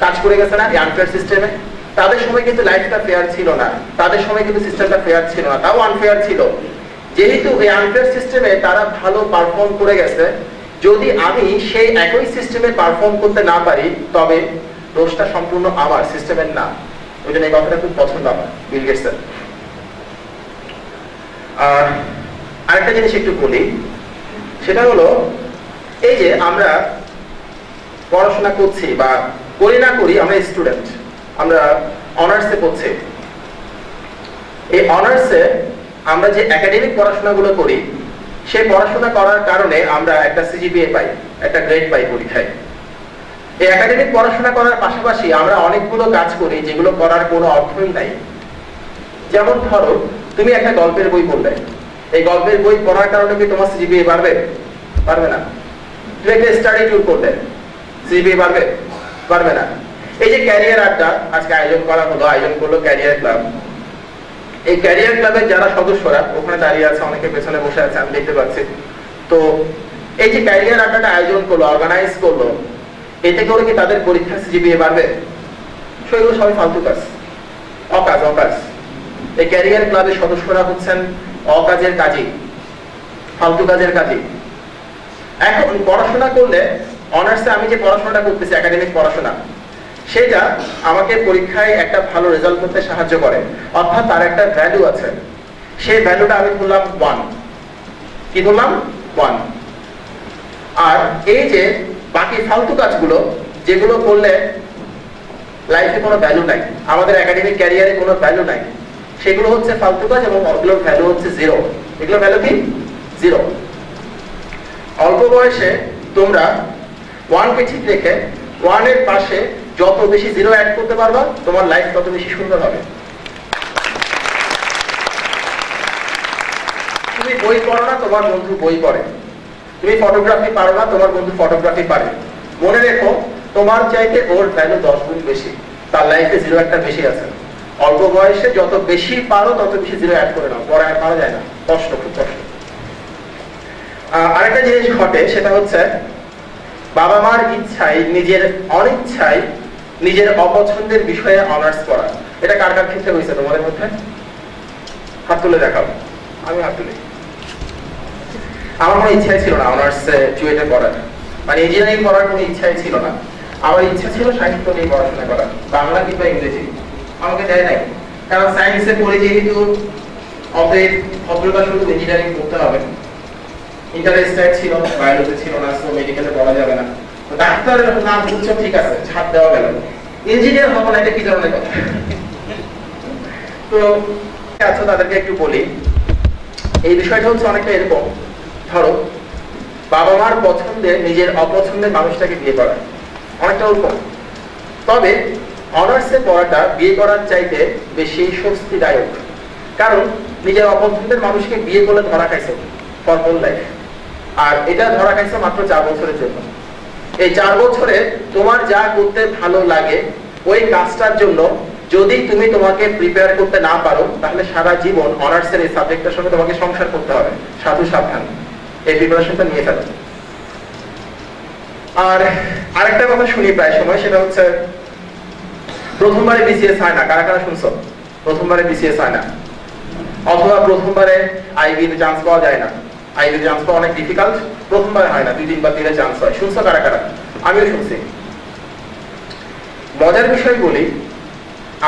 কাজ করে গেছে না এই আনফেয়ার সিস্টেমে। তাদের সময় কিন্তু লাইফটা ফেয়ার ছিল না, তাদের সময় কিন্তু সিস্টেমটা ফেয়ার ছিল না, তাও আনফেয়ার ছিল। যেহেতু এই আনফেয়ার সিস্টেমে তারা ভালো পারফর্ম করে গেছে, যদি আমি সেই একই সিস্টেমে পারফর্ম করতে না পারি তবে দোষটা সম্পূর্ণ আমার, সিস্টেমের না। ওই জন্য এই কথাটা খুব পছন্দ আমার বিল গেটসের। আরেকটা জিনিস একটু বলি, সেটা হলো এই যে আমরা পড়াশোনা করছি বা করি না করি, আমরা স্টুডেন্ট, আমরা অনার্সে পড়ছি। এই অনার্সে আমরা যে একাডেমিক পড়াশোনাগুলো করি, সেই পড়াশোনা করার কারণে আমরা একটা সিজিপিএ পাই, একটা গ্রেড পাই পরীক্ষায়। এই একাডেমিক পড়াশোনা করার পাশাপাশি আমরা অনেকগুলো কাজ করি যেগুলো করার কোনো অর্থই নাই। যেমন ধরো, তুমি একটা গল্পের বই পড়লে, এই গল্পের বই পড়ার কারণে কি তোমার সিজিপিএ বাড়বে? পারবে না। তুমি একটা স্টাডি ট্যুর করলে সিজিপিএ বাড়বে? পারবে না। এই যে ক্যারিয়ার আড্ডা আজকে আয়োজন করা হলো, আয়োজন করলো ক্যারিয়ার ক্লাব। এই ক্যারিয়ার ক্লাবের যারা সদস্যরা ওখানে দাঁড়িয়ে আছে, অনেকে পেছনে বসে আছে, আমি দেখতে পাচ্ছি। তো এই যে ক্যারিয়ার আড্ডাটা আয়োজন করলো, অর্গানাইজ করলো, এতে করে কি তাদের পরীক্ষার সিজিপিএ বাড়বে? সেগুলো সবাই ফালতু কাজ, অকাজ। এই ক্যারিয়ার ক্লাবের সদস্যরা হচ্ছেন অকাজের কাজী, ফালতু কাজের কাজী। এখন পড়াশোনা করলে অনার্সে আমি যে পড়াশোনাটা করতেছি, একাডেমিক পড়াশোনা, সেটা আমাকে পরীক্ষায় একটা ভালো রেজাল্ট করতে সাহায্য করে, অর্থাৎ তার একটা ভ্যালু আছে। সেই ভ্যালুটা আমি ধরলাম 1। কি ধরলাম? 1। আর এই যে বাকি ফালতু কাজগুলো যেগুলো করলে লাইফে কোনো ভ্যালু নাই, আমাদের একাডেমিক ক্যারিয়ারে কোনো ভ্যালু নাই, সেগুলো হচ্ছে ফালতু কাজ এবং ওগুলোর ভ্যালু হচ্ছে 0। এগুলোর ভ্যালু কি? 0। অল্প বয়সে তোমরা 1 কে ঠিক রেখে 1 এর পাশে যত বেশি 0 অ্যাড করতে পারবা, তোমার লাইফ তত বেশি সুন্দর হবে। তুমি বই পড়ো না, তোমার বন্ধু বই পড়ে। তুমি ফটোগ্রাফি পারো না, তোমার বন্ধু ফটোগ্রাফি পারে। মনে রেখো, তোমার চাইতে ওর ভ্যালু 10 গুণ বেশি, তার লাইফে 0 একটা বেশি আছে। অল্প বয়সে যত বেশি পারো তত বেশি 0 অ্যাড করে নাও, পরে আর পারা যায় না, কষ্ট, খুব কষ্ট। আরেকটা জিনিস ঘটে, সেটা হচ্ছে বাবা মার ইচ্ছায়, নিজের অনিচ্ছায়, নিজের অপছন্দের বিষয়ে অনার্স পড়া। এটা কার কার ক্ষেত্রে হয়েছে তোমাদের মধ্যে? হাত তুলে দেখাও। আমি হাত তুলি। আমার কোনো ইচ্ছাই ছিল না অনার্সে চুয়েটে পড়ার, মানে ইঞ্জিনিয়ারিং পড়ার কোনো ইচ্ছাই ছিল না। আমার ইচ্ছা ছিল সাহিত্য নিয়ে পড়াশোনা করা, বাংলা কিংবা ইংরেজি। আমাকে দেয় নাই, কারণ সায়েন্সে পড়ে যেহেতু অতএব ভদ্রতা শুধু ইঞ্জিনিয়ারিং করতে হবে। ইন্টারেস্টেড ছিল, বায়োলজি ছিল না, সো মেডিকেলে পড়া যাবে না। তো ডাক্তারের নাম বুঝছো, ঠিক আছে, ছাড় দেওয়া গেল। ইঞ্জিনিয়ার হবো না, এটা কি ধরনের কথা? তো আচ্ছা, তাদেরকে একটু বলি, এই বিষয়টা হচ্ছে অনেকটা এরকম, ধরো বাবা মার পছন্দের নিজের অপছন্দের মানুষটাকে বিয়ে করা, অনেকটা ওরকম। তবে অনার্সে পড়াটা বিয়ে করার চাইতে বেশি স্বস্তিদায়ক, কারণ নিজের অপছন্দের মানুষকে বিয়ে করলে ধরা খাইছে ফর হোল লাইফ। আর এটা ধরা খাইছে মাত্র 4 বছরের জন্য। এই 4 বছরে তোমার যা করতে ভালো লাগে ওই কাজটার জন্য যদি তুমি তোমাকে প্রিপেয়ার করতে না পারো, তাহলে সারা জীবন অনার্সের এই সাবজেক্টের সঙ্গে তোমাকে সংসার করতে হবে। সাধু সাবধান, এই প্রিপারেশনটা নিয়ে ফেলো। আর আরেকটা কথা শুনি প্রায় সময়, সেটা হচ্ছে প্রথমবারে বিসিএস হয় না। কারা কারা শুনছো? প্রথমবারে বিসিএস হয় না, অথবা প্রথমবারে আইবিতে চান্স পাওয়া যায় না। আইবিতে চান্স পাওয়া অনেক ডিফিকাল্ট, প্রথমবারে হয় না, 2-3 বার দিলে চান্স হয়। শুনছো কারা কারা? আমিও শুনছি। মজার বিষয় বলি,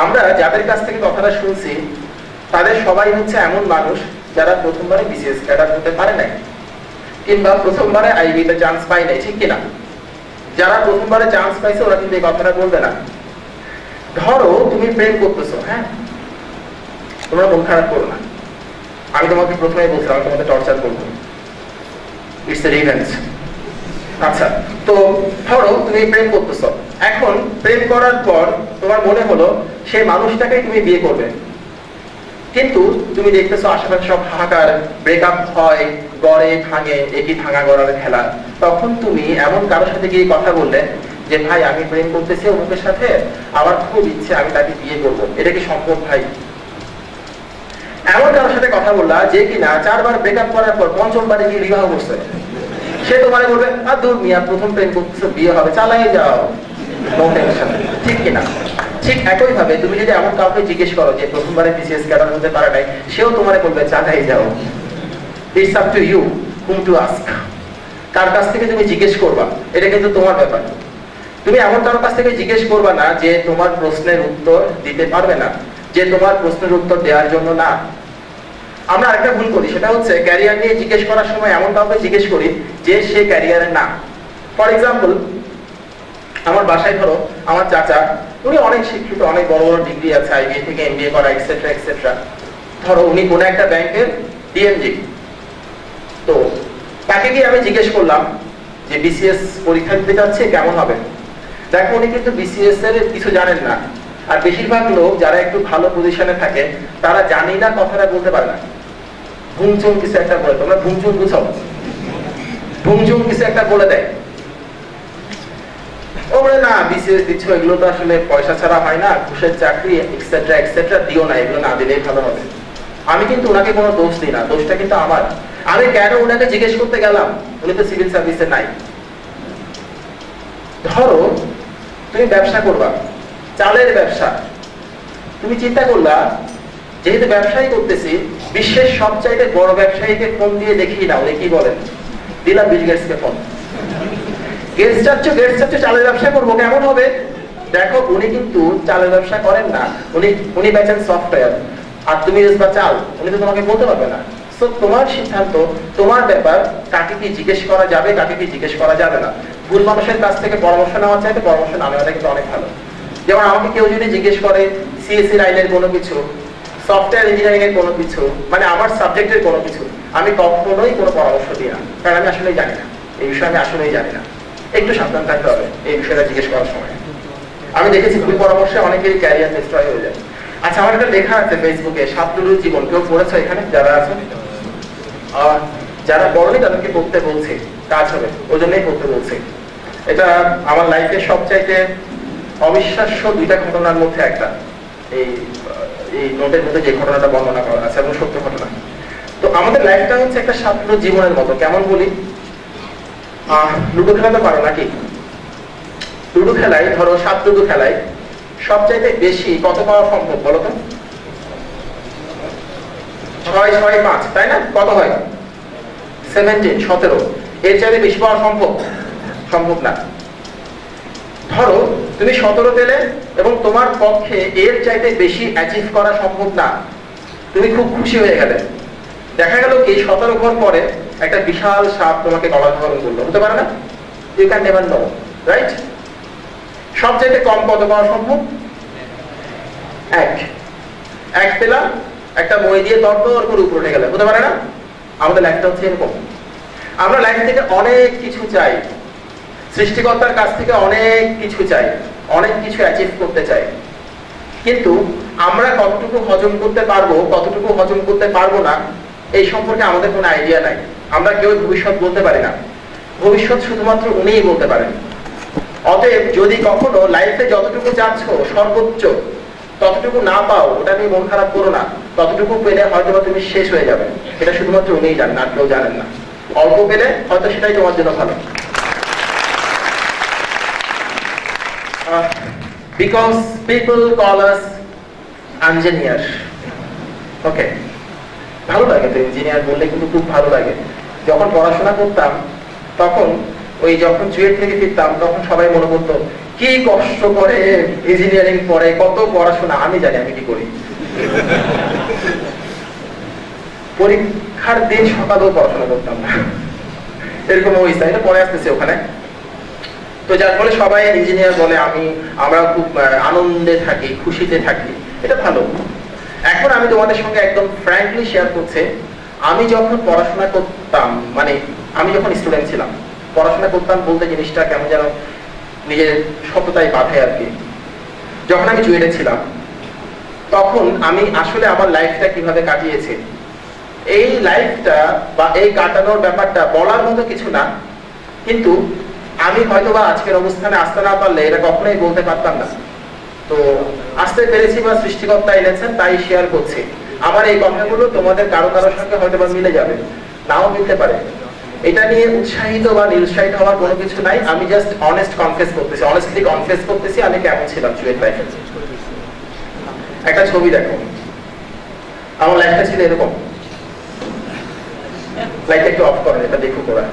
আমরা যাদের কাছ থেকে কথাটা শুনছি তাদের সবাই হচ্ছে এমন মানুষ যারা প্রথমবারে বিসিএস ক্যাডার হতে পারে নাই, কিংবা প্রথমবারে আইবিতে চান্স পায় নাই, ঠিক কিনা? যারা প্রথমবারে চান্স পাইছে ওরা কিন্তু এই কথাটা বলবে না। ধরো তুমি প্রেম করতেছো, হ্যাঁ, তোমরা মন খারাপ করো না, আমি তোমাকে প্রথমেই বলছিলাম আমি তোমাকে টর্চার করবো, ইটস এ রিভেঞ্জ। আচ্ছা, তো ধরো তুমি প্রেম করতেছো, এখন প্রেম করার পর তোমার মনে হলো সেই মানুষটাকে তুমি বিয়ে করবে, কিন্তু তুমি দেখতেছো আশেপাশে সব হাহাকার, ব্রেকআপ হয়, গড়ে ভাঙে, একই ভাঙা গড়ার খেলা। তখন তুমি এমন কারোর সাথে গিয়ে কথা বললে যে ভাই আমি প্রেম করতেছি অমুকের সাথে, আমার খুব ইচ্ছে আমি তাকে বিয়ে করব, এটা কি সম্ভব ভাই? এমন কারোর সাথে কথা বললা যে কিনা 4 বার ব্রেকআপ করার পর 5ম বারে গিয়ে বিবাহ করছে, সে তোমারে বলবে আর দূর মিয়া, প্রথম প্রেম করতেছো, বিয়ে হবে, চালাই যাও, নো টেনশন, ঠিক কিনা? ঠিক একই ভাবে তুমি যদি এমন কাউকে জিজ্ঞেস করো যে প্রথমবারে বিসিএস ক্যাডার হতে পারে নাই, সেও তোমারে বলবে চালাই যাও। It's up to you whom to ask. কার কাছ থেকে তুমি জিজ্ঞেস করবা এটা কিন্তু তোমার ব্যাপার। তুমি এমন কারোর কাছ থেকে জিজ্ঞেস করবা না যে তোমার প্রশ্নের উত্তর দিতে পারবে না, যে তোমার প্রশ্নের উত্তর দেওয়ার জন্য না। আমরা আরেকটা ভুল করি, সেটা হচ্ছে ক্যারিয়ার নিয়ে জিজ্ঞেস করার সময় এমন কাউকে জিজ্ঞেস করি যে সে ক্যারিয়ারে না। ফর এক্সাম্পল, আমার বাসায় ধরো আমার চাচা, উনি অনেক শিক্ষিত, অনেক বড় বড় ডিগ্রি আছে, আইবিএ থেকে এমবিএ করা, এক্সেট্রা এক্সেট্রা। ধরো উনি কোন একটা ব্যাংকের ডিএমজি। তো তাকে গিয়ে আমি জিজ্ঞেস করলাম যে বিসিএস পরীক্ষা দিতে যাচ্ছে, কেমন হবে? দেখো উনি কিন্তু বিসিএস এর কিছু জানেন না। আর বেশিরভাগ লোক যারা একটু ভালো পজিশনে থাকে তারা জানি না কথাটা বলতে পারে না। ভুংচুং কিছু একটা বলে, তোমরা ভুংচুং বুঝো? ভুংচুং কিছু একটা বলে দেয়, ও বলে না বিসিএস দিচ্ছ, এগুলো তো আসলে পয়সা ছাড়া হয় না, ঘুষের চাকরি এক্সেট্রা এক্সেট্রা, দিও না, এগুলো না দিলেই ভালো হবে। আমি কিন্তু ওনাকে কোনো দোষ দিই না, দোষটা কিন্তু আমার। আমি কেন ওনাকে জিজ্ঞেস করতে গেলাম? উনি তো সিভিল সার্ভিসে নাই। ধরো তুমি ব্যবসা করবা, চালের ব্যবসা, তুমি চিন্তা করলা যেহেতু ব্যবসায়ী করতেছি, বিশ্বের সবচাইতে বড় ব্যবসায়ীকে ফোন দিয়ে দেখি না, উনি কি বলেন, দিলাম বিল গেটসকে ফোন, গেটস চাচ্ছ চালের ব্যবসা করবো, কেমন হবে? দেখো উনি কিন্তু চালের ব্যবসা করেন না, উনি বেচেন সফটওয়্যার, আর তুমি বা চাল, উনি তো তোমাকে বলতে পারবে না। সো তোমার সিদ্ধান্ত, তোমার ব্যাপার, কাকে কি জিজ্ঞেস করা যাবে, কাকে কি জিজ্ঞেস করা যাবে না। ভুল মানুষের কাছ থেকে পরামর্শ নেওয়া চাইতে পরামর্শ না নেওয়াটা কিন্তু অনেক ভালো। যেমন আমাকে কেউ যদি জিজ্ঞেস করে সিএসসি লাইনের কোনো কিছু, সফটওয়্যার ইঞ্জিনিয়ারিং এর কোনো কিছু, মানে আমার সাবজেক্টের কোনো কিছু, আমি কখনোই কোনো পরামর্শ দিই না, কারণ আমি আসলেই জানি না এই বিষয়ে, আমি আসলেই জানি না। একটু সাবধান থাকতে হবে এই বিষয়টা জিজ্ঞেস করার সময়। আমি দেখেছি ভুল পরামর্শে অনেকেরই ক্যারিয়ার ডিস্ট্রয় হয়ে যায়। আচ্ছা, আমার একটা লেখা আছে ফেসবুকে, সাতলুরুর জীবন, কেউ পড়েছো এখানে যারা আছে? যারা পড়নি তাদেরকে পড়তে বলছি, কাজ হবে, ওই জন্যই পড়তে বলছি। এটা আমার লাইফের সবচাইতে অবিশ্বাস্য দুইটা ঘটনার মধ্যে একটা, এই নোটের মধ্যে যে ঘটনাটা বর্ণনা করা আছে এবং সত্য ঘটনা। তো আমাদের লাইফটা হচ্ছে একটা সাতলুরুর জীবনের মতো। কেমন বলি, লুডো খেলা তো পারো নাকি? লুডো খেলায়, ধরো 7 লুডো খেলায় সবচাইতে বেশি কত পাওয়া সম্ভব বলো তো? 6 6 5, তাই না? কত হয়? 17, 17। এর চাইতে বেশি পাওয়া সম্ভব? সম্ভব না। ধরো তুমি 17 পেলে এবং তোমার পক্ষে এর চাইতে বেশি অ্যাচিভ করা সম্ভব না, তুমি খুব খুশি হয়ে গেলে। দেখা গেল কি 17 ঘর পরে একটা বিশাল সাপ তোমাকে গলা ধারণ করলো, হতে পারে না? You can never know, right? সবচাইতে কম কত পাওয়া সম্ভব? 1 পেলাম, একটা মই দিয়ে দরদর করে উপরে উঠে গেলে, হতে পারে না? আমাদের লাইফটা হচ্ছে এরকম। আমরা লাইফ থেকে অনেক কিছু চাই, সৃষ্টিকর্তার কাছ থেকে অনেক কিছু চাই, অনেক কিছু অ্যাচিভ করতে চাই, কিন্তু আমরা কতটুকু হজম করতে পারবো, কতটুকু হজম করতে পারবো না, এই সম্পর্কে আমাদের কোনো আইডিয়া নাই। আমরা কেউ ভবিষ্যৎ বলতে পারি না, ভবিষ্যৎ শুধুমাত্র উনিই বলতে পারেন। অতএব যদি কখনো লাইফে যতটুকু চাচ্ছ সর্বোচ্চ ততটুকু না পাও, ওটা নিয়ে মন খারাপ করো না। ততটুকু পেলে হয়তো তুমি শেষ হয়ে যাবে, এটা শুধুমাত্র উনিই জানেন, আর কেউ জানেন না। অল্প পেলে হয়তো সেটাই তোমার জন্য ভালো। Because people call us engineer. Okay, ভালো লাগে তো ইঞ্জিনিয়ার বললে, কিন্তু খুব ভালো লাগে। যখন পড়াশোনা করতাম তখন ওই যখন চুয়েট থেকে ফিরতাম তখন সবাই মনে করতো কি কষ্ট করে ইঞ্জিনিয়ারিং পড়ে, কত পড়াশোনা। আমি জানি আমি কি করি। পরীক্ষার দিন সকালেও পড়াশোনা করতাম না, এরকম অবস্থা। এটা পরে আসতেছে ওখানে। তো যার ফলে সবাই ইঞ্জিনিয়ার বলে, আমরা খুব আনন্দে থাকি, খুশিতে থাকি, এটা ভালো। এখন আমি তোমাদের সঙ্গে একদম ফ্র্যাঙ্কলি শেয়ার করছি, আমি যখন পড়াশোনা করতাম, মানে আমি যখন স্টুডেন্ট ছিলাম, পড়াশোনা করতাম বলতে জিনিসটা কেমন যেন নিজের সততায় বাধে আর কি। যখন আমি জুয়েটে ছিলাম তখন আমি আসলে আমার লাইফটা কিভাবে কাটিয়েছি, এই লাইফটা বা এই কাটানোর ব্যাপারটা বলার মতো কিছু না, কিন্তু আমি হয়তো বা আজকের অবস্থানে আসতে না পারলে এটা কখনোই বলতে পারতাম না। তো আসতে পেরেছি বা সৃষ্টিকর্তা এনেছেন, তাই শেয়ার করছি। আমার এই কথাগুলো তোমাদের কারো কারোর সঙ্গে হয়তো বা মিলে যাবে, নাও মিলতে পারে। এটা নিয়ে উৎসাহিত বা নিরুৎসাহিত হওয়ার কোনো কিছু নাই। আমি জাস্ট অনেস্টলি কনফেস করতেছি আমি কেমন ছিলাম জুয়েট লাইফে। একটা ছবি দেখো, আমার লাইফটা ছিল এরকম। লাইটটা একটু অফ করেন, এটা দেখো তোরা।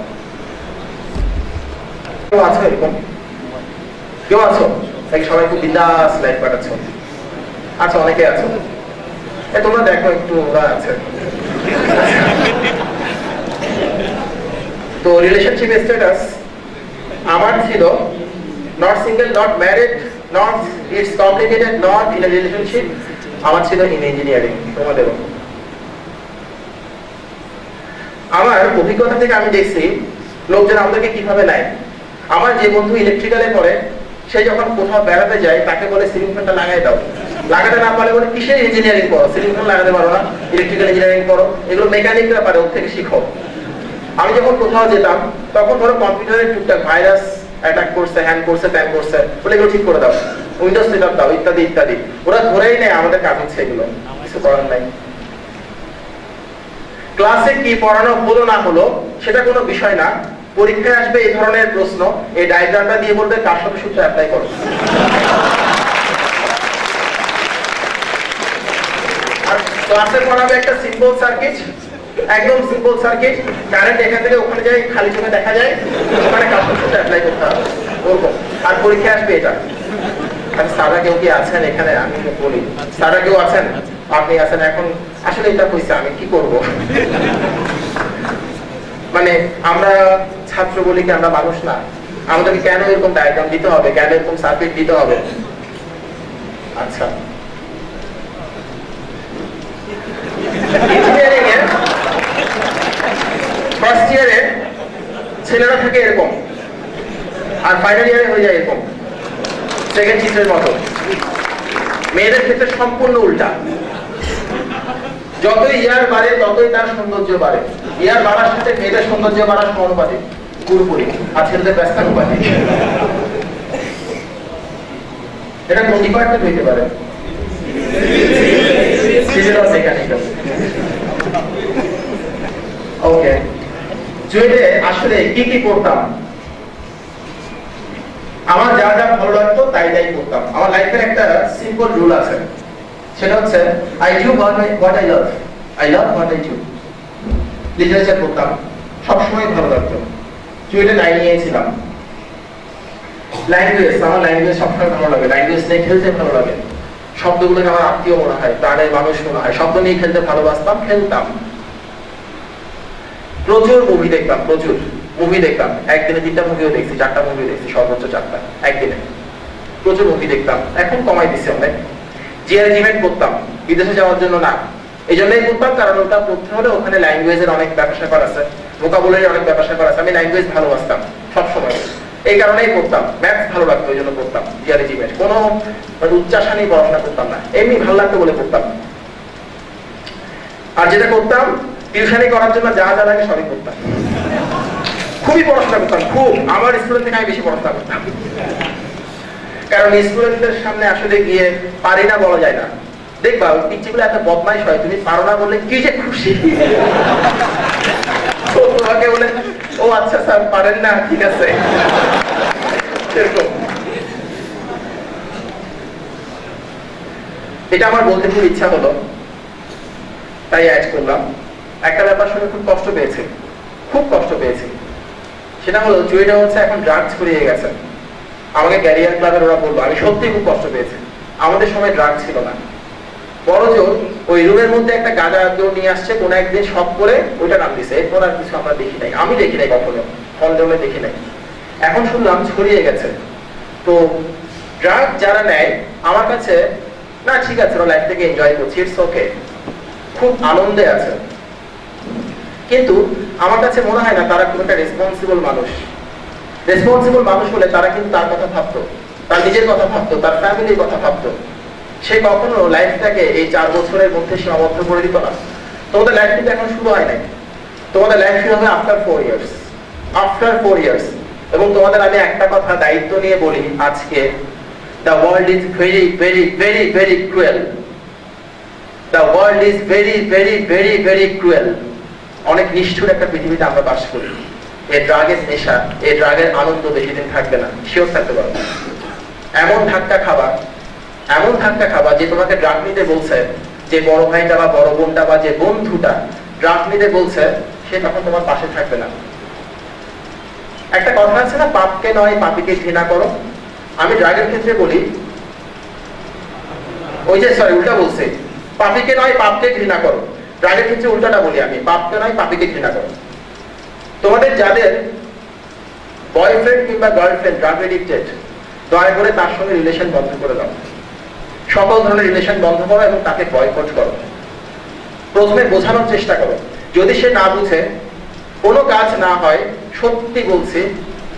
কেউ আছো এরকম? কেউ আছো সবাই খুব বিন্দাস লাইফ কাটাচ্ছ? আচ্ছা, অনেকে আছো। তোমরা দেখো একটু, ওরা আছে। তো রিলেশনশিপ স্ট্যাটাস আমার ছিল not single, not married, not it's complicated, not in a relationship. আমার ছিল ইন ইঞ্জিনিয়ারিং। তোমাদেরও? আমার অভিজ্ঞতা থেকে আমি দেখছি লোকজন আমাদেরকে কিভাবে নেয়। আমার যে বন্ধু ইলেকট্রিক্যালে পড়ে, সে যখন কোথাও বেড়াতে যায় তাকে বলে সিলিং ফ্যানটা লাগাই দাও, লাগাতে না পারলে বলে কিসের ইঞ্জিনিয়ারিং পড়ো, সিলিং ফ্যান লাগাতে পারো না, ইলেকট্রিক্যাল ইঞ্জিনিয়ারিং পড়ো, এগুলো মেকানিকরা পারে, ওর থেকে শিখো। আমি যখন কোথাও যেতাম তখন ধরো কম্পিউটারের টুকটাক ভাইরাস অ্যাটাক করছে, হ্যাং করছে, ট্যাং করছে, বলে এগুলো ঠিক করে দাও, উইন্ডোজ সেটআপ দাও, ইত্যাদি ইত্যাদি। ওরা ধরেই নেয় আমাদের কাজ হচ্ছে এগুলো, কিছু করার নাই। ক্লাসে কি পড়ানো হলো না হলো সেটা কোনো বিষয় না, পরীক্ষায় আসবে এই ধরনের প্রশ্ন, এই ডায়াগ্রামটা দিয়ে বলবে কার সাথে সূত্র অ্যাপ্লাই করো। আর ক্লাসে পড়াবে একটা সিম্পল সার্কিট, একদম সিম্পল সার্কিট, কারেন্ট এখান থেকে ওখানে যায়, খালি চোখে দেখা যায়, ওখানে কার সাথে সূত্র অ্যাপ্লাই করতে হবে, ওরকম। আর পরীক্ষায় আসবে এটা। আচ্ছা স্যাররা কেউ কি আছেন এখানে? আমি বলি স্যাররা কেউ আছেন? আপনি আছেন। এখন আসলে এটা কইছে, আমি কি করব? মানে আমরা ছাত্র বলি কি আমরা মানুষ না? আমাদেরকে কেন এরকম ডায়াগ্রাম দিতে হবে, কেন এরকম সার্কিট দিতে হবে? আচ্ছা, ইঞ্জিনিয়ারিং এর ফার্স্ট ইয়ারে ছেলেরা থাকে এরকম, আর ফাইনাল ইয়ারে হয়ে যায় এরকম, সেকেন্ড চিত্রের মতো। মেয়েদের ক্ষেত্রে সম্পূর্ণ উল্টা। যতই ইয়ার বাড়ে ততই তার সৌন্দর্য বাড়ে, ইয়ার বাড়ার সাথে মেয়েদের সৌন্দর্য বাড়ার সমানুপাতিক, পুরোপুরি। আর ছেলেদের ব্যস্তানুপাতিক। এটা কোন ডিপার্টমেন্ট হইতে পারে? Civil or mechanical? ওকে। জুয়েলে আসলে কি কি করতাম? আমার যা যা ভালো লাগতো তাই তাই করতাম। আমার লাইফের একটা সিম্পল রুল আছে, সেটা হচ্ছে I do what I love, I love what I do. Literature পড়তাম, সবসময় ভালো লাগতো। জুয়েলে 9 নিয়েছিলাম। ল্যাঙ্গুয়েজ, আমার ল্যাঙ্গুয়েজ সবসময় ভালো লাগে, ল্যাঙ্গুয়েজ নিয়ে খেলতে ভালো লাগে, শব্দগুলোকে আমার আত্মীয় মনে হয়, প্রাণের মানুষ মনে হয়, শব্দ নিয়ে খেলতে ভালোবাসতাম, খেলতাম। প্রচুর মুভি দেখতাম, প্রচুর মুভি দেখতাম। একদিনে 3টা মুভিও দেখছি, 4টা মুভি দেখছি, সর্বোচ্চ 4টা একদিনে। প্রচুর মুভি দেখতাম, এখন কমাই দিচ্ছি অনেক। জিআরজিমেন্ট করতাম, বিদেশে যাওয়ার জন্য না, এই জন্যই করতাম কারণ ওটা পড়তে হলে ওখানে ল্যাঙ্গুয়েজের অনেক ব্যাপার স্যাপার আছে, ভোকাবুলারি অনেক ব্যাপার স্যাপার আছে। আমি ল্যাঙ্গুয়েজ ভালোবাসতাম সবসময়, এই কারণেই পড়তাম। ম্যাথস ভালো লাগতো, ওই জন্য পড়তাম জিআরজিমেন্ট। কোনো উচ্চাসা নিয়ে পড়াশোনা করতাম না, এমনি ভালো লাগতো বলে পড়তাম। আর যেটা করতাম, টিউশনি করার জন্য যা যা লাগে সবই করতাম। খুবই পড়াশোনা করতাম, খুব। আমার স্টুডেন্ট থেকে আমি বেশি পড়াশোনা করতাম, কারণ স্টুডেন্টদের সামনে আসলে গিয়ে পারি না বলা যায় না। দেখবা ওই পিচ্চিগুলো এত বদমাইশ হয়, তুমি পারো না বললে কি যে খুশি। তোমাকে বলে ও আচ্ছা স্যার পারেন না, ঠিক আছে। এটা আমার বলতে খুব ইচ্ছা হলো, তাই অ্যাড করলাম। একটা ব্যাপার শুনে খুব কষ্ট পেয়েছি, খুব কষ্ট পেয়েছি। সেটা হলো জুয়েটা হচ্ছে এখন ড্রাগস ছড়িয়ে গেছে। আমাকে ক্যারিয়ার ক্লাবের ওরা বললো, আমি সত্যি খুব কষ্ট পেয়েছি। আমাদের সময় ড্রাগ ছিল না, বড় জোর ওই রুমের মধ্যে একটা গাঁজা কেউ নিয়ে আসছে কোন একদিন শপ করে, ওইটা নাম দিছে। এরপর আর কিছু আমরা দেখি নাই, আমি দেখি নাই কখনো, ফল জমে দেখি নাই। এখন শুনলাম ছড়িয়ে গেছে। তো ড্রাগ যারা নেয় আমার কাছে, না ঠিক আছে ওরা লাইফ থেকে এনজয় করছে, ইটস ওকে, খুব আনন্দে আছে, কিন্তু আমার কাছে মনে হয় না তারা খুব একটা রেসপন্সিবল মানুষ। রেসপন্সিবল মানুষ হলে তারা কিন্তু তার কথা ভাবতো, তার নিজের কথা ভাবতো, তার ফ্যামিলির কথা ভাবতো। সে কখনো লাইফটাকে এই 4 বছরের মধ্যে সীমাবদ্ধ করে দিত না। তোমাদের লাইফ কিন্তু এখন শুরু হয় নাই, তোমাদের লাইফ শুরু হবে আফটার 4 ইয়ার্স, আফটার 4 ইয়ার্স। এবং তোমাদের আমি একটা কথা দায়িত্ব নিয়ে বলি আজকে, the world is very very very very cruel. The world is very very very very cruel. অনেক নিষ্ঠুর একটা পৃথিবীতে আমরা বাস করি। এই ড্রাগের নেশা, এই ড্রাগের আনন্দ বেশি দিন থাকবে না, শিওর থাকতে পারো। এমন ধাক্কা খাবা, এমন ধাক্কা খাবা যে তোমাকে ড্রাগ নিতে বলছে, যে বড় ভাইটা বা বড় বোনটা বা যে বন্ধুটা ড্রাগ নিতে বলছে, সে তখন তোমার পাশে থাকবে না। একটা কথা আছে না, পাপকে নয় পাপীকে ঘৃণা করো। আমি ড্রাগের ক্ষেত্রে বলি, ওই যে সরি উল্টা বলছে, পাপীকে নয় পাপকে ঘৃণা করো। ড্রাগের ক্ষেত্রে উল্টাটা বলি আমি, পাপকে নয় পাপীকে ঘৃণা করো। তোমাদের যাদের বয়ফ্রেন্ড কিংবা গার্লফ্রেন্ড ড্রাগ এডিক্টেড, দয়া করে তার সঙ্গে রিলেশন বন্ধ করে দাও। সকল ধরনের রিলেশন বন্ধ করো এবং তাকে বয়কট করো। প্রথমে বোঝানোর চেষ্টা করো, যদি সে না বুঝে, কোনো কাজ না হয়, সত্যি বলছি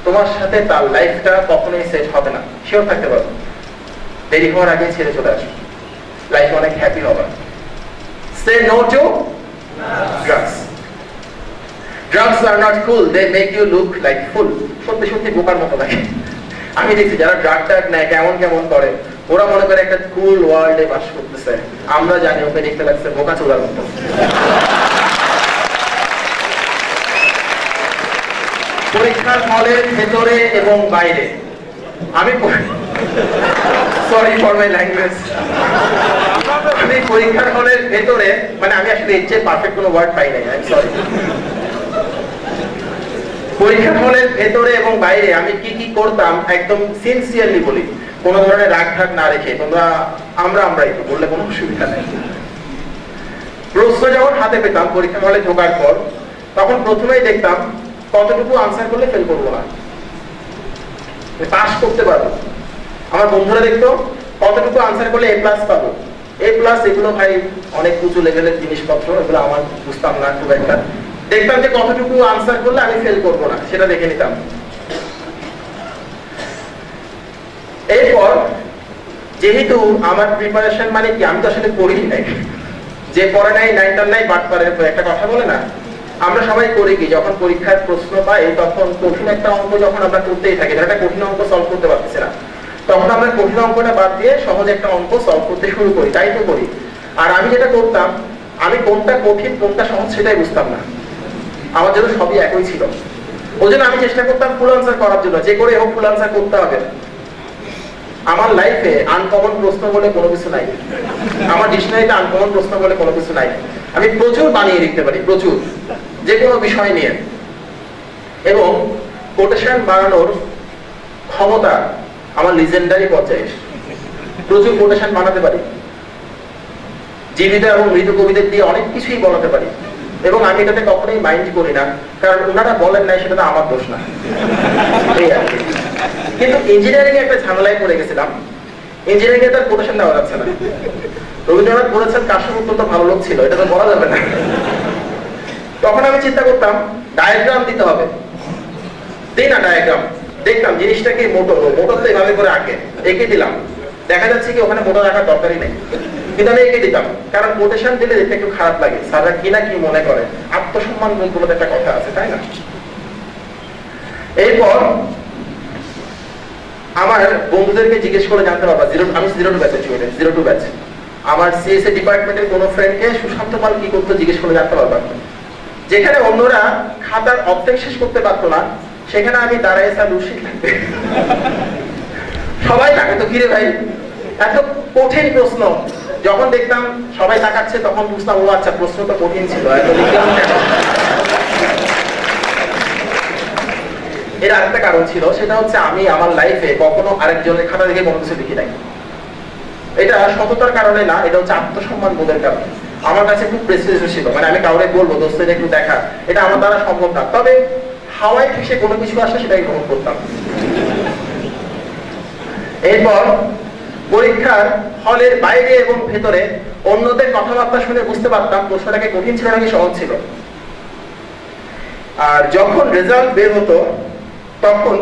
তোমার সাথে তার লাইফটা কখনোই সেট হবে না, শিওর থাকতে পারো। দেরি হওয়ার আগে ছেড়ে চলে আসবে। লাইফে অনেক হ্যাপি হবা। Say no to drugs. Drugs are not cool, they make you look like fool. সত্যি সত্যি বোকার মতো লাগে। আমি দেখছি যারা ড্রাগ নেয় কেমন কেমন করে, ওরা মনে করে একটা কুল ওয়ার্ল্ডে বাস করতেছে, আমরা জানি ওকে দেখতে লাগছে বোকা চোদার মতো। পরীক্ষার হলের ভেতরে এবং বাইরে আমি সরি ফর মাই ল্যাঙ্গুয়েজ, আমি পরীক্ষার হলের ভেতরে, মানে আমি আসলে এর চেয়ে পারফেক্ট কোনো ওয়ার্ড পাই নাই, আই এম সরি। পরীক্ষার হলের ভেতরে এবং বাইরে আমি কি কি করতাম একদম সিনসিয়ারলি বলি, কোনো ধরনের রাগ ঢাক না রেখে। তোমরা আমরাই তো বললে কোনো অসুবিধা নেই। প্রশ্ন যখন হাতে পেতাম পরীক্ষার হলে ঢোকার পর, তখন প্রথমেই দেখতাম কতটুকু আনসার করলে ফেল করবো না, পাস করতে পারবো। আমার বন্ধুরা দেখতো কতটুকু আনসার করলে এ প্লাস পাবো। এ প্লাস এগুলো ভাই অনেক উঁচু লেভেলের জিনিসপত্র, এগুলো আমার বুঝতাম না খুব একটা। দেখতাম যে কতটুকু আনসার করলে আমি ফেল করবো না, সেটা দেখে নিতাম। এরপর যেহেতু আমার প্রিপারেশন মানে কি, আমি তো আসলে পড়ি নাই, যে পড়ে নাই নাইটার নাই বাট পারে, একটা কথা বলে না, আমরা সবাই করি কি, যখন পরীক্ষার প্রশ্ন পাই তখন কঠিন একটা অঙ্ক যখন আমরা করতেই থাকি, একটা কঠিন অঙ্ক সলভ করতে পারতেছি না, তখন আমরা কঠিন অঙ্কটা বাদ দিয়ে সহজ একটা অঙ্ক সলভ করতে শুরু করি, তাই তো করি। আর আমি যেটা করতাম, আমি কোনটা কঠিন কোনটা সহজ সেটাই বুঝতাম না, আমার জন্য সবই একই ছিল। ওই জন্য আমি চেষ্টা করতাম ফুল আনসার করার জন্য, যে করে হোক ফুল আনসার করতে হবে। আমার লাইফে আনকমন প্রশ্ন বলে কোনো কিছু নাই, আমার ডিকশনারিতে আনকমন প্রশ্ন বলে কোনো কিছু নাই। আমি প্রচুর বানিয়ে লিখতে পারি, প্রচুর, যে কোনো বিষয় নিয়ে। এবং কোটেশন বানানোর ক্ষমতা আমার লিজেন্ডারি পর্যায়ে, প্রচুর কোটেশন বানাতে পারি, জীবিত এবং মৃত কবিদের দিয়ে অনেক কিছুই বলাতে পারি। এবং আমি এটাতে কখনোই মাইন্ড করি না, কারণ ওনারা বলেন নাই সেটা তো আমার দোষ না, এই আর কি। কিন্তু ইঞ্জিনিয়ারিং এ একটা ঝামেলায় পড়ে গেছিলাম, ইঞ্জিনিয়ারিং এ তার কোটেশন দেওয়া যাচ্ছে না। রবীন্দ্রনাথ বলেছেন কাশ্যপ অত্যন্ত ভালো লোক ছিল, এটা তো বলা যাবে না। তখন আমি চিন্তা করতাম ডায়াগ্রাম দিতে হবে, দিই না ডায়াগ্রাম, দেখতাম জিনিসটাকে মোটর তো এভাবে করে আঁকে, এঁকে দিলাম, দেখা যাচ্ছে কি ওখানে মোটর আঁকার দরকারই নেই, কিন্তু আমি এঁকে দিতাম, কারণ কোটেশন দিলে দেখতে একটু খারাপ লাগে, স্যাররা কি না কি মনে করে, আত্মসম্মান বলতে একটা কথা আছে, তাই না? এরপর আমার বন্ধুদেরকে জিজ্ঞেস করে জানতে পারবা, আমি 02 ব্যাচের স্টুডেন্ট, 02 ব্যাচ, আমার সিএসএ ডিপার্টমেন্টের কোনো ফ্রেন্ডকে সুশান্ত পাল কি করতে জিজ্ঞেস করে জানতে পারবা। যেখানে অন্যরা খাতার অর্ধেক শেষ করতে পারতো না, সেখানে আমি দাঁড়ায় স্যার রুশি থাকবে, সবাই তাকে তো ঘিরে ভাই, এত কঠিন প্রশ্ন। যখন দেখতাম সবাই তাকাচ্ছে তখন বুঝতাম ও আচ্ছা প্রশ্ন তো কঠিন ছিল, এত লিখলাম কেন। এর আরেকটা কারণ ছিল, সেটা হচ্ছে আমি আমার লাইফে কখনো আরেকজনের খাতা দেখে কোনো কিছু লিখি নাই। এটা সততার কারণে না, এটা হচ্ছে আত্মসম্মান বোধের কারণে। আমার কাছে খুব প্রেস্টিজিয়াস ছিল, মানে আমি কাউরে বলবো দোস্তের একটু দেখা, এটা আমার দ্বারা সম্ভব না, তবে হাওয়ায় ফেসে কোনো কিছু আসলে সেটাই গ্রহণ করতাম। এরপর পরীক্ষার হলের বাইরে এবং ভেতরে অন্যদের কথাবার্তা শুনে বুঝতে পারতাম প্রশ্নটাকে কঠিন ছিল নাকি সহজ ছিল। আর যখন রেজাল্ট বের হতো তখন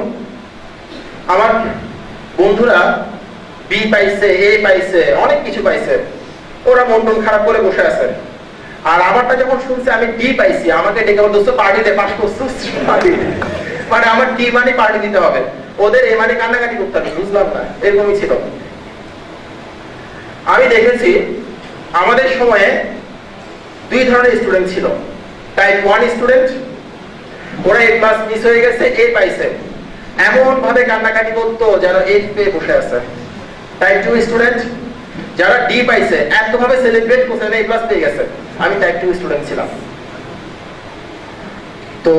আমার বন্ধুরা বি পাইছে, এ পাইছে, অনেক কিছু পাইছে, ওরা মন টন খারাপ করে বসে আছে। আর আমারটা যখন শুনছে আমি ডি পাইছি, আমাকে ডেকে বলতো পার্টিতে পাস করছিস, মানে আমার ডি মানে পার্টি দিতে হবে, ওদের এ মানে কান্নাকাটি করতে হবে, বুঝলাম না, এরকমই ছিল। আমি দেখেছি আমাদের সময়ে দুই ধরনের স্টুডেন্ট ছিল, টাইপ 1 স্টুডেন্ট, ওরা এ ক্লাস মিস হয়ে গেছে, এ পাইছে, এমন ভাবে কান্নাকাটি করতো যেন এফ পেয়ে বসে আছে। টাইপ 2 স্টুডেন্ট, যারা ডি পাইছে, এত ভাবে সেলিব্রেট করছে এ ক্লাস পেয়ে গেছে। আমি টাইপ 2 স্টুডেন্ট ছিলাম। তো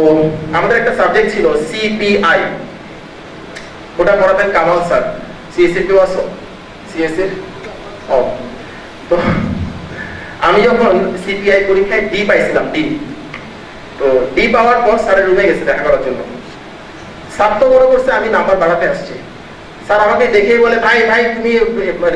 আমাদের একটা সাবজেক্ট ছিল সিপিআই, ওটা পড়াতেন কামাল স্যার। সিএসসি কেউ আসো? সিএসসি? ও, তো আমি যখন সিপিআই পরীক্ষায় ডি পাইছিলাম, ডি, তো ডি পাওয়ার পর স্যারের রুমে গেছে দেখা করার জন্য। স্যার তো মনে করছে আমি নাম্বার বাড়াতে আসছি। স্যার আমাকে দেখেই বলে, ভাই ভাই তুমি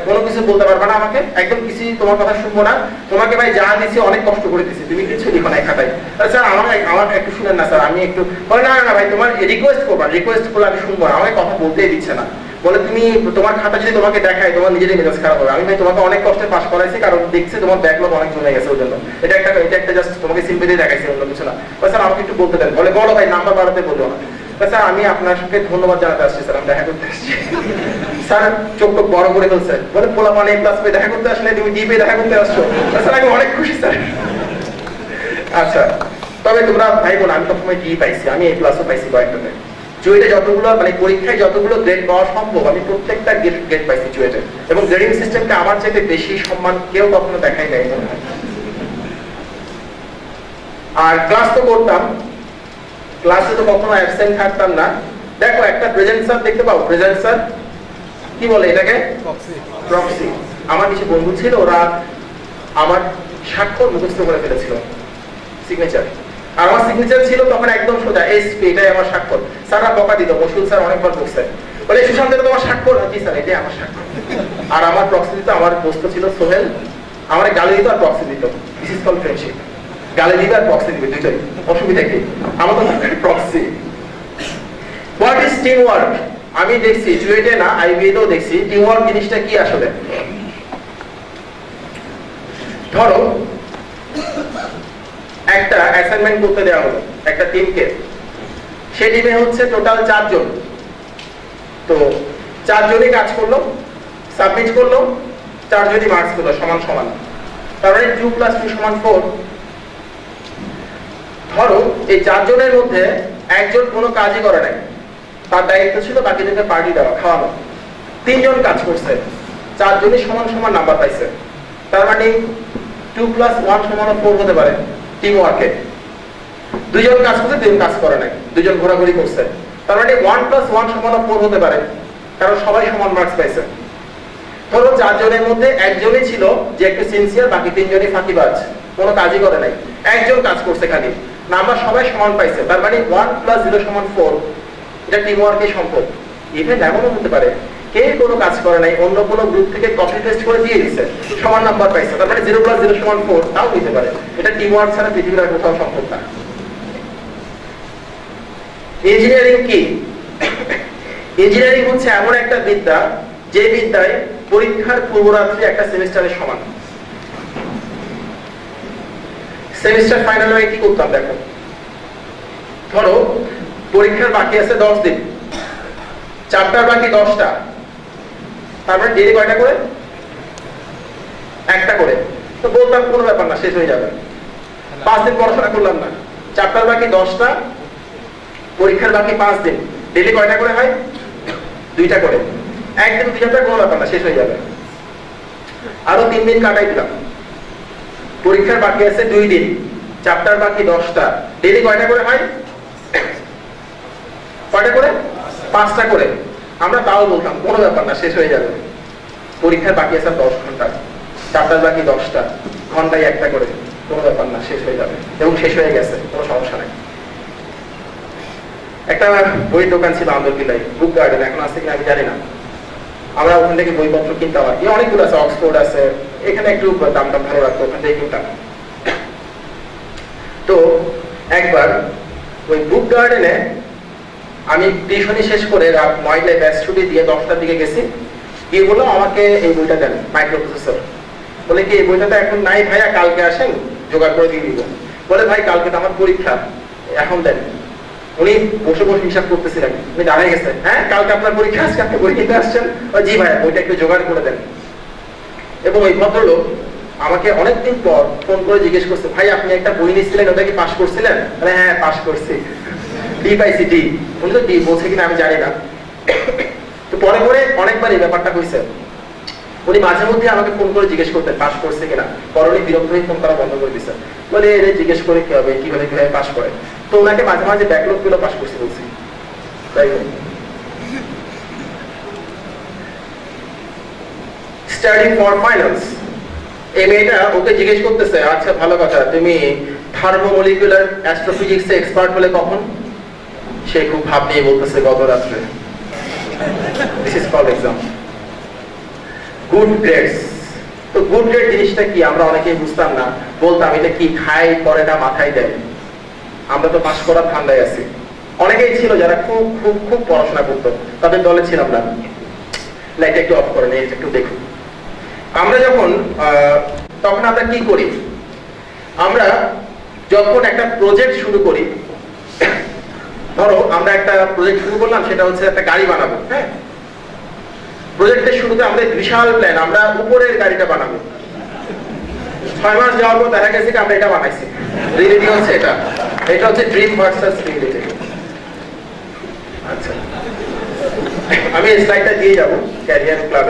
কোনো কিছু বলতে পারবে না আমাকে, একদম কিছু তোমার কথা শুনবো না, তোমাকে ভাই যা দিছি অনেক কষ্ট করে দিছি, তুমি কিছু লিখো না খাতায়। স্যার আমার একটু শুনেন না স্যার, আমি একটু বলে, না না ভাই তোমার রিকোয়েস্ট করবা, রিকোয়েস্ট করলে আমি শুনবো না, আমাকে কথা বলতেই দিচ্ছে না, বলে তুমি তোমার খাতা যদি তোমাকে দেখায় তোমার নিজেরই মেজাজ খারাপ হবে। আমি ভাই তোমাকে অনেক কষ্টে পাস করাইছি, কারণ দেখছি তোমার ব্যাকলগ অনেক জমে গেছে ওই জন্য। এটা একটা জাস্ট তোমাকে সিম্পলি দেখাইছি, অন্য কিছু না। স্যার আমাকে একটু বলতে দেন। বলে বড় ভাই নাম্বার বাড়াতে বললো না। স্যার আমি আপনার সঙ্গে ধন্যবাদ জানাতে আসছি স্যার, আমি দেখা করতে আসছি। স্যার চোখ টোক বড় করে ফেলছে, বলে পোলা মানে প্লাস পেয়ে দেখা করতে আসলে তুমি ডি পেয়ে দেখা করতে আসছো। স্যার আমি অনেক খুশি স্যার। আচ্ছা তবে তোমরা ভাই বোন, আমি সবসময় ডি পাইছি, আমি এ প্লাসও পাইছি কয়েকটাতে। জুয়েটে যতগুলো মানে পরীক্ষায় যতগুলো গ্রেড পাওয়া সম্ভব আমি প্রত্যেকটা গ্রেড পাইছি জুয়েটে, এবং গ্রেডিং সিস্টেমকে আমার চাইতে বেশি সম্মান কেউ কখনো দেখাই নাই মনে হয়। আর ক্লাস তো করতাম, ক্লাসে তো কখনো অ্যাবসেন্ট থাকতাম না। দেখো একটা প্রেজেন্ট স্যার দেখতে পাও, প্রেজেন্ট স্যার কি বলে এটাকে? প্রক্সি। আমার কিছু বন্ধু ছিল, ওরা আমার স্বাক্ষর মুখস্থ করে ফেলেছিল, সিগনেচার। আর আমার সিগনেচার ছিল তখন একদম সোজা এসপি, এটাই আমার স্বাক্ষর। স্যাররা বকা দিত, মশুল স্যার অনেকবার বকছে, বলে সুশান্ত এটা তোমার স্বাক্ষর? জি স্যার এটাই আমার স্বাক্ষর। আর আমার প্রক্সি দিত, আমার দোস্ত ছিল সোহেল, আমার গালি দিত আর প্রক্সি দিত। This is called friendship. গালি দিবে আর প্রক্সি দিবে, দুটোই। অসুবিধা কি? আমার তো proxy. What is team work? আমি দেখছি জুয়েটে না, আইবিএতেও দেখছি টিম ওয়ার্ক জিনিসটা কি আসলে। ধরো একটা অ্যাসাইনমেন্ট করতে দেওয়া হলো একটা টিমকে, সেই টিমে হচ্ছে টোটাল 4 জন। তো 4 জনই কাজ করলো, সাবমিট করলো, 4 জনই মার্কস পেলো সমান সমান। তার মানে 2 + 2 = 4। ধরো এই 4 জনের মধ্যে একজন কোনো কাজই করে নাই, তার দায়িত্ব ছিল বাকিদেরকে পার্টি দেওয়া, খাওয়ানো। 3 জন কাজ করছে, 4 জনই সমান সমান নাম্বার পাইছে। তার মানে 2 + 1 = 4 হতে পারে টিম ওয়ার্কে। 2 জন কাজ করছে, 2 জন কাজ করে নাই, 2 জন ঘোরাঘুরি করছে। তার মানে 1 + 1 = 4 হতে পারে, কারণ সবাই সমান মার্কস পাইছে। ধরো 4 জনের মধ্যে একজনই ছিল যে একটু সিনসিয়ার, বাকি 3 জনই ফাঁকিবাজ, কোনো কাজই করে নাই। একজন কাজ করছে খালি, নাম্বার সবাই সমান পাইছে। তার মানে 1 + 0 = 4। এটা টিম ওয়ার্কের সম্পদ। ইভেন এমনও হতে পারে কেউ কোনো কাজ করে নাই, অন্য কোনো গ্রুপ থেকে কপি পেস্ট করে দিয়ে দিচ্ছে, সমান নাম্বার পাইছে। তার মানে 0 + 0 = 4, তাও হতে পারে। এটা টিম ওয়ার্ক ছাড়া পৃথিবীর আর কোথাও সম্ভব না। ইঞ্জিনিয়ারিং কি? ইঞ্জিনিয়ারিং হচ্ছে এমন একটা বিদ্যা যে বিদ্যায় পরীক্ষার পূর্বরাত্রি একটা সেমিস্টারের সমান। সেমিস্টার ফাইনাল হয়ে কি করতাম দেখো, ধরো পরীক্ষার বাকি আছে 10 দিন, চ্যাপ্টার বাকি 10টা, তার মানে ডেলি কয়টা করে? একটা করে। তো বলতাম কোনো ব্যাপার না, শেষ হয়ে যাবে। 5 দিন পড়াশোনা করলাম না, চ্যাপ্টার বাকি 10টা, পরীক্ষার বাকি 5 দিন, ডেলি কয়টা করে হয়? 2টা করে। একদিন 2 চ্যাপ্টার, কোনো ব্যাপার না, শেষ হয়ে যাবে। আরো 3 দিন কাটাই দিলাম, পরীক্ষার বাকি আছে 2 দিন, চ্যাপ্টার বাকি 10টা, ডেলি কয়টা করে হয়? কয়টা করে? 5টা করে। আমরা তাও বলতাম কোনো ব্যাপার না, শেষ হয়ে যাবে। পরীক্ষার বাকি আছে 10 ঘন্টা, চ্যাপ্টার বাকি 10টা, ঘন্টায় একটা করে, কোনো ব্যাপার না, শেষ হয়ে যাবে। এবং শেষ হয়ে গেছে, কোনো সমস্যা নাই। একটা বইয়ের দোকান ছিল আন্দরকিল্লায়, বুক গার্ডেন, এখন আছে কিনা আমি জানি না। আমরা ওখান থেকে বইপত্র কিনতাম আর কি, অনেকগুলো আছে, অক্সফোর্ড আছে, এখানে একটু দামটা ভালো রাখতো, ওখান থেকে কিনতাম। তো একবার ওই বুক গার্ডেনে আমি টিউশনি শেষ করে রাত 9টায় ব্যাচ ছুটি দিয়ে 10টার দিকে গেছি, গিয়ে বললাম আমাকে এই বইটা দেন, মাইক্রো প্রসেসর। বলে কি এই বইটা তো এখন নাই ভাইয়া, কালকে আসেন জোগাড় করে দিয়ে দিব। বলে ভাই কালকে তো আমার পরীক্ষা, এখন দেন। উনি বসে বসে হিসাব করতেছিলেন, উনি দাঁড়িয়ে গেছে, হ্যাঁ কালকে আপনার পরীক্ষা, আজকে আপনি বই কিনতে আসছেন? জি ভাইয়া বইটা একটু জোগাড় করে দেন। এবং ওই ভদ্রলোক আমাকে অনেকদিন পর ফোন করে জিজ্ঞেস করছে, ভাই আপনি একটা বই নিয়েছিলেন, ওটা কি পাস করছিলেন? হ্যাঁ পাস করছি, ডি পাইছি, ডি। উনি তো ডি বলছে কিনা আমি জানি না। তো পরে পরে অনেকবার এই ব্যাপারটা হয়েছে, উনি মাঝে মধ্যে আমাকে ফোন করে জিজ্ঞেস করতেন পাস করছে কিনা। পরে উনি বিরক্ত হয়ে ফোন করা বন্ধ করে দিচ্ছে, বলে এর জিজ্ঞেস করে কি হবে, কিভাবে কিভাবে পাস করে। তো ওনাকে মাঝে মাঝে ব্যাকলগ গুলো পাস করছে বলছি, তাই স্টাডি ফর ফাইনালস। এই মেয়েটা ওকে জিজ্ঞেস করতেছে, আচ্ছা ভালো কথা, তুমি থার্মোমলিকুলার অ্যাস্ট্রোফিজিক্সে এক্সপার্ট হলে কখন? সে খুব ভাব নিয়ে বলতেছে গত রাত্রে। This is called exam. Good grades. তো গুড গ্রেড জিনিসটা কি আমরা অনেকেই বুঝতাম না, বলতাম এটা কি খাই পরে না মাথায় দেয়। আমরা তো পাস করার ঠান্ডায় আছি। অনেকেই ছিল যারা খুব খুব খুব পড়াশোনা করতো, তাদের দলে ছিলাম না। লাইট একটু অফ করেন, এই একটু দেখুন। আমরা যখন তখন আমরা কি করি, আমরা যখন একটা প্রজেক্ট শুরু করি, ধরো আমরা একটা প্রজেক্ট শুরু করলাম, সেটা হচ্ছে একটা গাড়ি বানাবো। হ্যাঁ, প্রজেক্টের শুরুতে আমাদের বিশাল প্ল্যান, আমরা উপরের গাড়িটা বানাবো। 6 মাস যাওয়ার পর দেখা গেছে আমরা এটা বানাইছি। রিয়েলিটি হচ্ছে এটা, এটা হচ্ছে ড্রিম ভার্সাস রিয়েলিটি। আচ্ছা, আমি এই স্লাইডটা দিয়ে যাবো ক্যারিয়ার ক্লাবে।